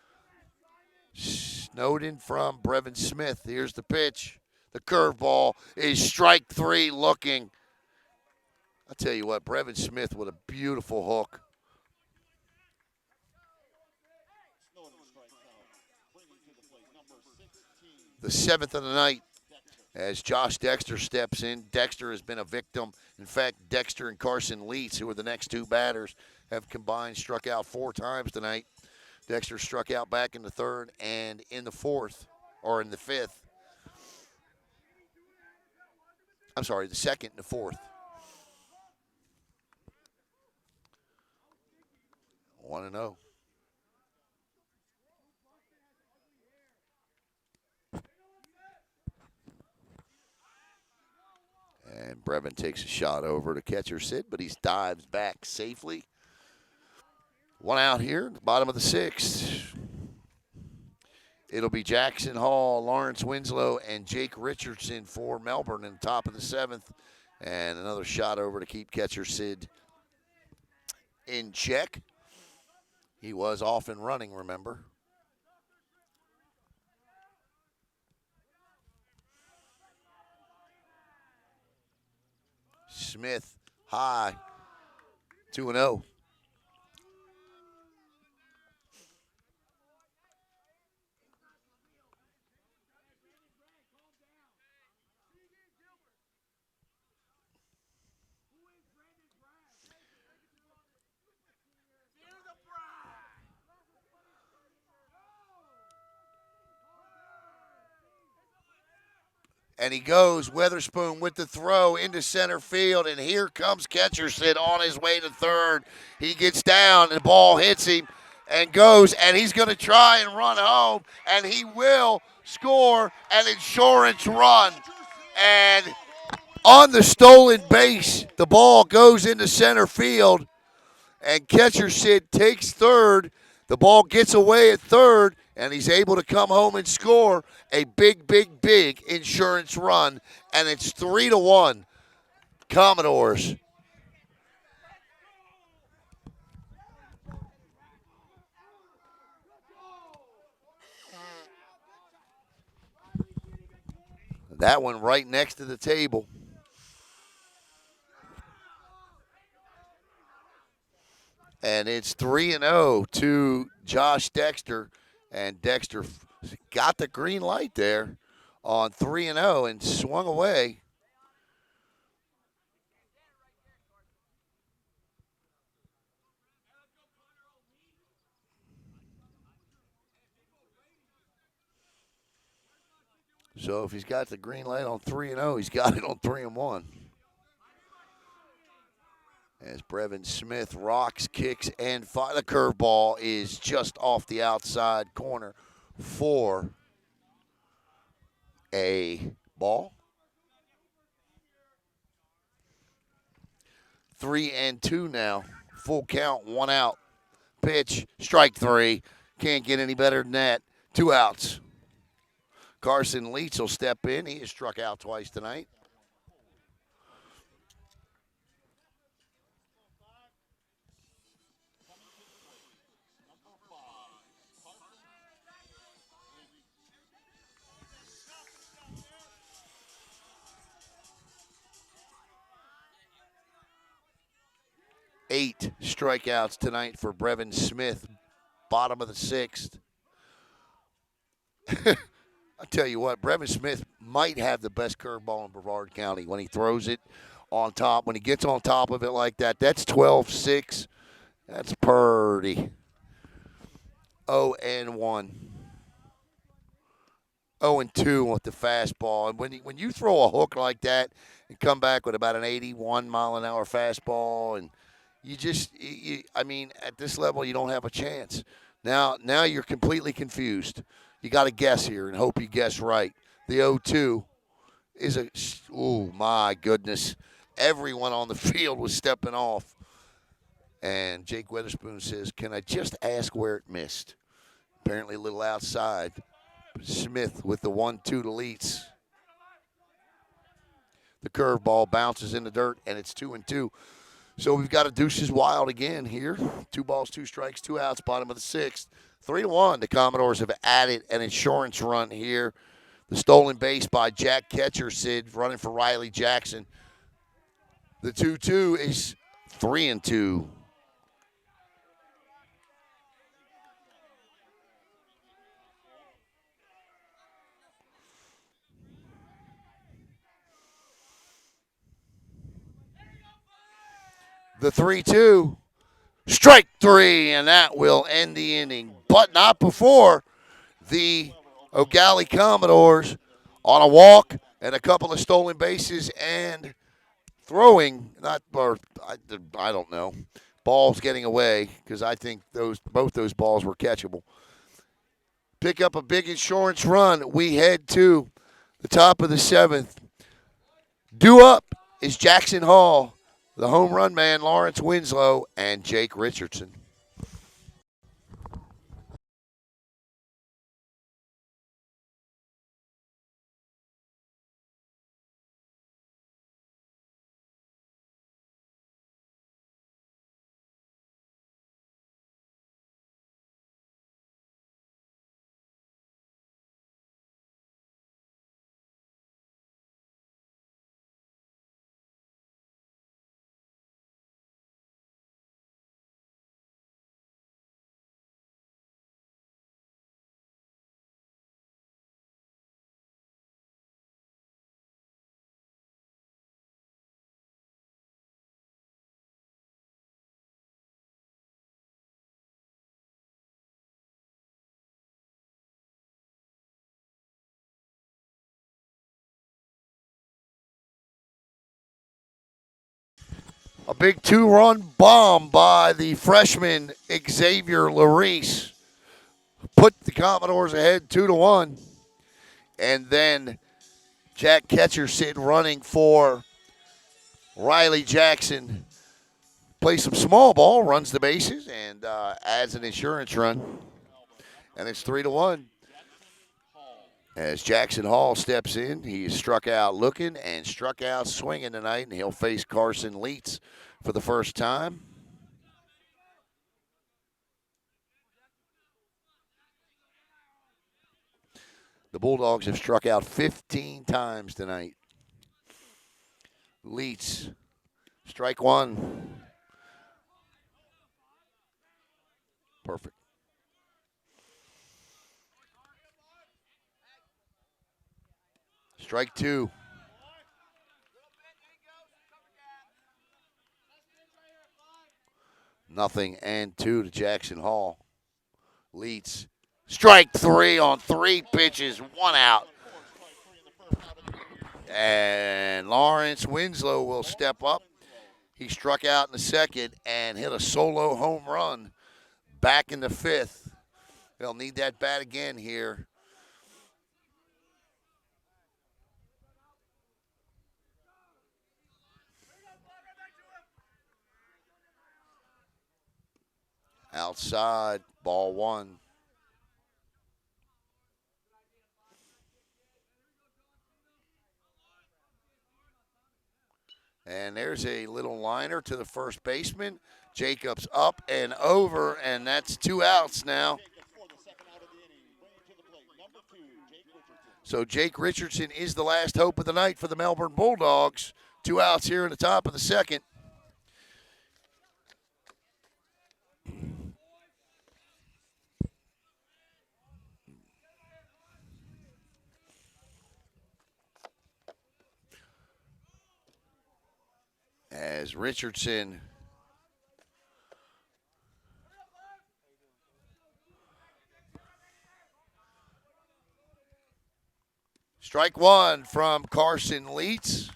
Speaker 1: Snowden from Brevin Smith. Here's the pitch. The curveball is strike 3 looking. I'll tell you what, Brevin Smith with a beautiful hook. The 7th of the night as Josh Dexter steps in. Dexter has been a victim. In fact, Dexter and Carson Leitz, who are the next 2 batters, have combined struck out 4 times tonight. Dexter struck out back in the 3rd and in the 4th, or in the 5th. I'm sorry, the 2nd and the 4th. 1-0. And Brevin takes a shot over to catcher Sid, but he dives back safely. 1 out here, bottom of the 6th. It'll be Jackson Hall, Lawrence Winslow, and Jake Richardson for Melbourne in the top of the 7th. And another shot over to keep catcher Sid in check. He was off and running, remember. Smith high, 2-0. And he goes, Weatherspoon with the throw into center field, and here comes Ketcherson on his way to third. He gets down, and the ball hits him and goes, and he's going to try and run home, and he will score an insurance run. And on the stolen base, the ball goes into center field, and Ketcherson takes third. The ball gets away at third, and he's able to come home and score a big, big, big insurance run, and it's 3-1 Commodores. That one right next to the table. And it's 3-0 to Josh Dexter, and Dexter got the green light there on 3-0 and swung away. So if he's got the green light on 3-0, he's got it on 3-1. As Brevin Smith rocks, kicks, and the curveball is just off the outside corner for a ball. 3-2 now. Full count, 1 out. Pitch, strike 3. Can't get any better than that. 2 outs. Carson Leach will step in. He has struck out twice tonight. Eight strikeouts tonight for Brevin Smith. Bottom of the 6th. I'll tell you what, Brevin Smith might have the best curveball in Brevard County when he throws it on top. When he gets on top of it like that, that's 12-6. That's purty. 0-1. 0-2 with the fastball. And when you throw a hook like that and come back with about an 81-mile-an-hour fastball, and I mean, at this level, you don't have a chance. Now you're completely confused. You got to guess here and hope you guess right. The 0-2 is oh, my goodness. Everyone on the field was stepping off. And Jake Weatherspoon says, can I just ask where it missed? Apparently a little outside. Smith with the 1-2 deletes. The curveball bounces in the dirt, and it's 2-2. So we've got a deuces wild again here. 2 balls, 2 strikes, 2 outs, bottom of the 6th. 3-1. The Commodores have added an insurance run here. The stolen base by Jack Ketcherson running for Riley Jackson. The 2-2 is 3-2. The 3-2, strike 3, and that will end the inning. But not before the Eau Gallie Commodores on a walk and a couple of stolen bases and throwing, I don't know, balls getting away, because I think both those balls were catchable. Pick up a big insurance run. We head to the top of the 7th. Due up is Jackson Hall, the home run man, Lawrence Winslow, and Jake Richardson. A big two-run bomb by the freshman Xavier Larice put the Commodores ahead 2-1. And then Jack Ketcherson running for Riley Jackson. Plays some small ball, runs the bases, and adds an insurance run. And it's 3-1. As Jackson Hall steps in, he is struck out looking and struck out swinging tonight, and he'll face Carson Leitz for the first time. The Bulldogs have struck out 15 times tonight. Leitz, strike one. Perfect. Strike two. Nothing and two to Jackson Hall. Leitz, strike three on three pitches, one out. And Lawrence Winslow will step up. He struck out in the second and hit a solo home run back in the fifth. They'll need that bat again here. Outside, ball one. And there's a little liner to the first baseman. Jacobs up and over, and that's two outs now. So Jake Richardson is the last hope of the night for the Melbourne Bulldogs. Two outs here in the top of the second. As Richardson strike one from Carson Leitz.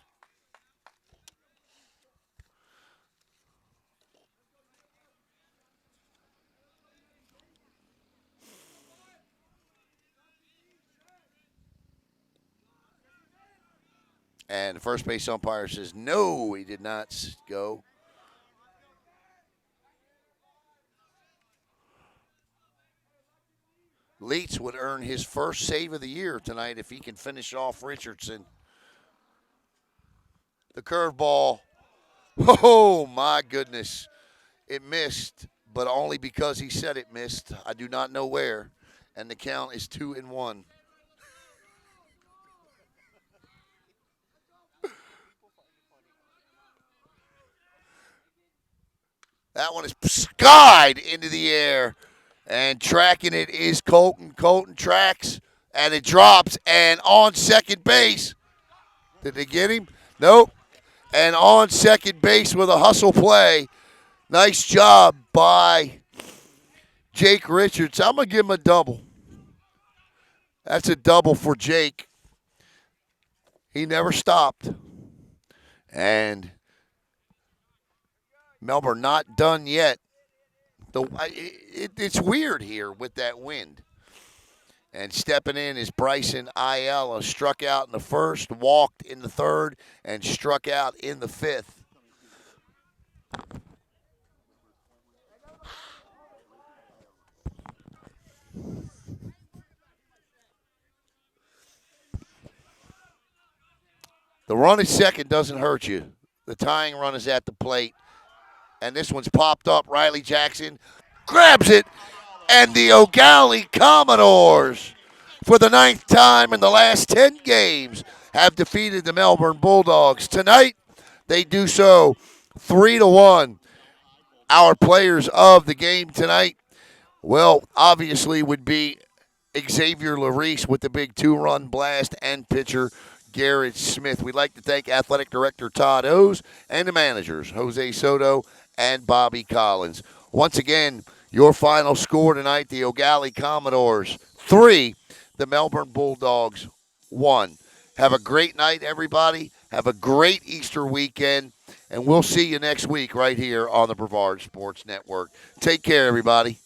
Speaker 1: And the first base umpire says, no, he did not go. Leitz would earn his first save of the year tonight if he can finish off Richardson. The curveball. Oh, my goodness. It missed, but only because he said it missed. I do not know where. And the count is 2-1. That one is skied into the air. And tracking it is Colton. Colton tracks, and it drops. And on second base. Did they get him? Nope. And on second base with a hustle play. Nice job by Jake Richards. I'm going to give him a double. That's a double for Jake. He never stopped. And Melbourne not done yet. It's weird here with that wind. And stepping in is Bryson Ayala. Struck out in the first, walked in the third, and struck out in the fifth. The run at second doesn't hurt you. The tying run is at the plate. And this one's popped up. Riley Jackson grabs it. And the Eau Gallie Commodores, for the 9th time in the last 10 games, have defeated the Melbourne Bulldogs. Tonight, they do so 3-1. Our players of the game tonight, well, obviously would be Xavier Larice with the big two-run blast and pitcher Garrett Smith. We'd like to thank Athletic Director Todd O's and the managers, Jose Soto and Bobby Collins. Once again, your final score tonight, the Eau Gallie Commodores 3, the Melbourne Bulldogs 1. Have a great night, everybody. Have a great Easter weekend, And we'll see you next week right here on the Brevard Sports Network. Take care, everybody.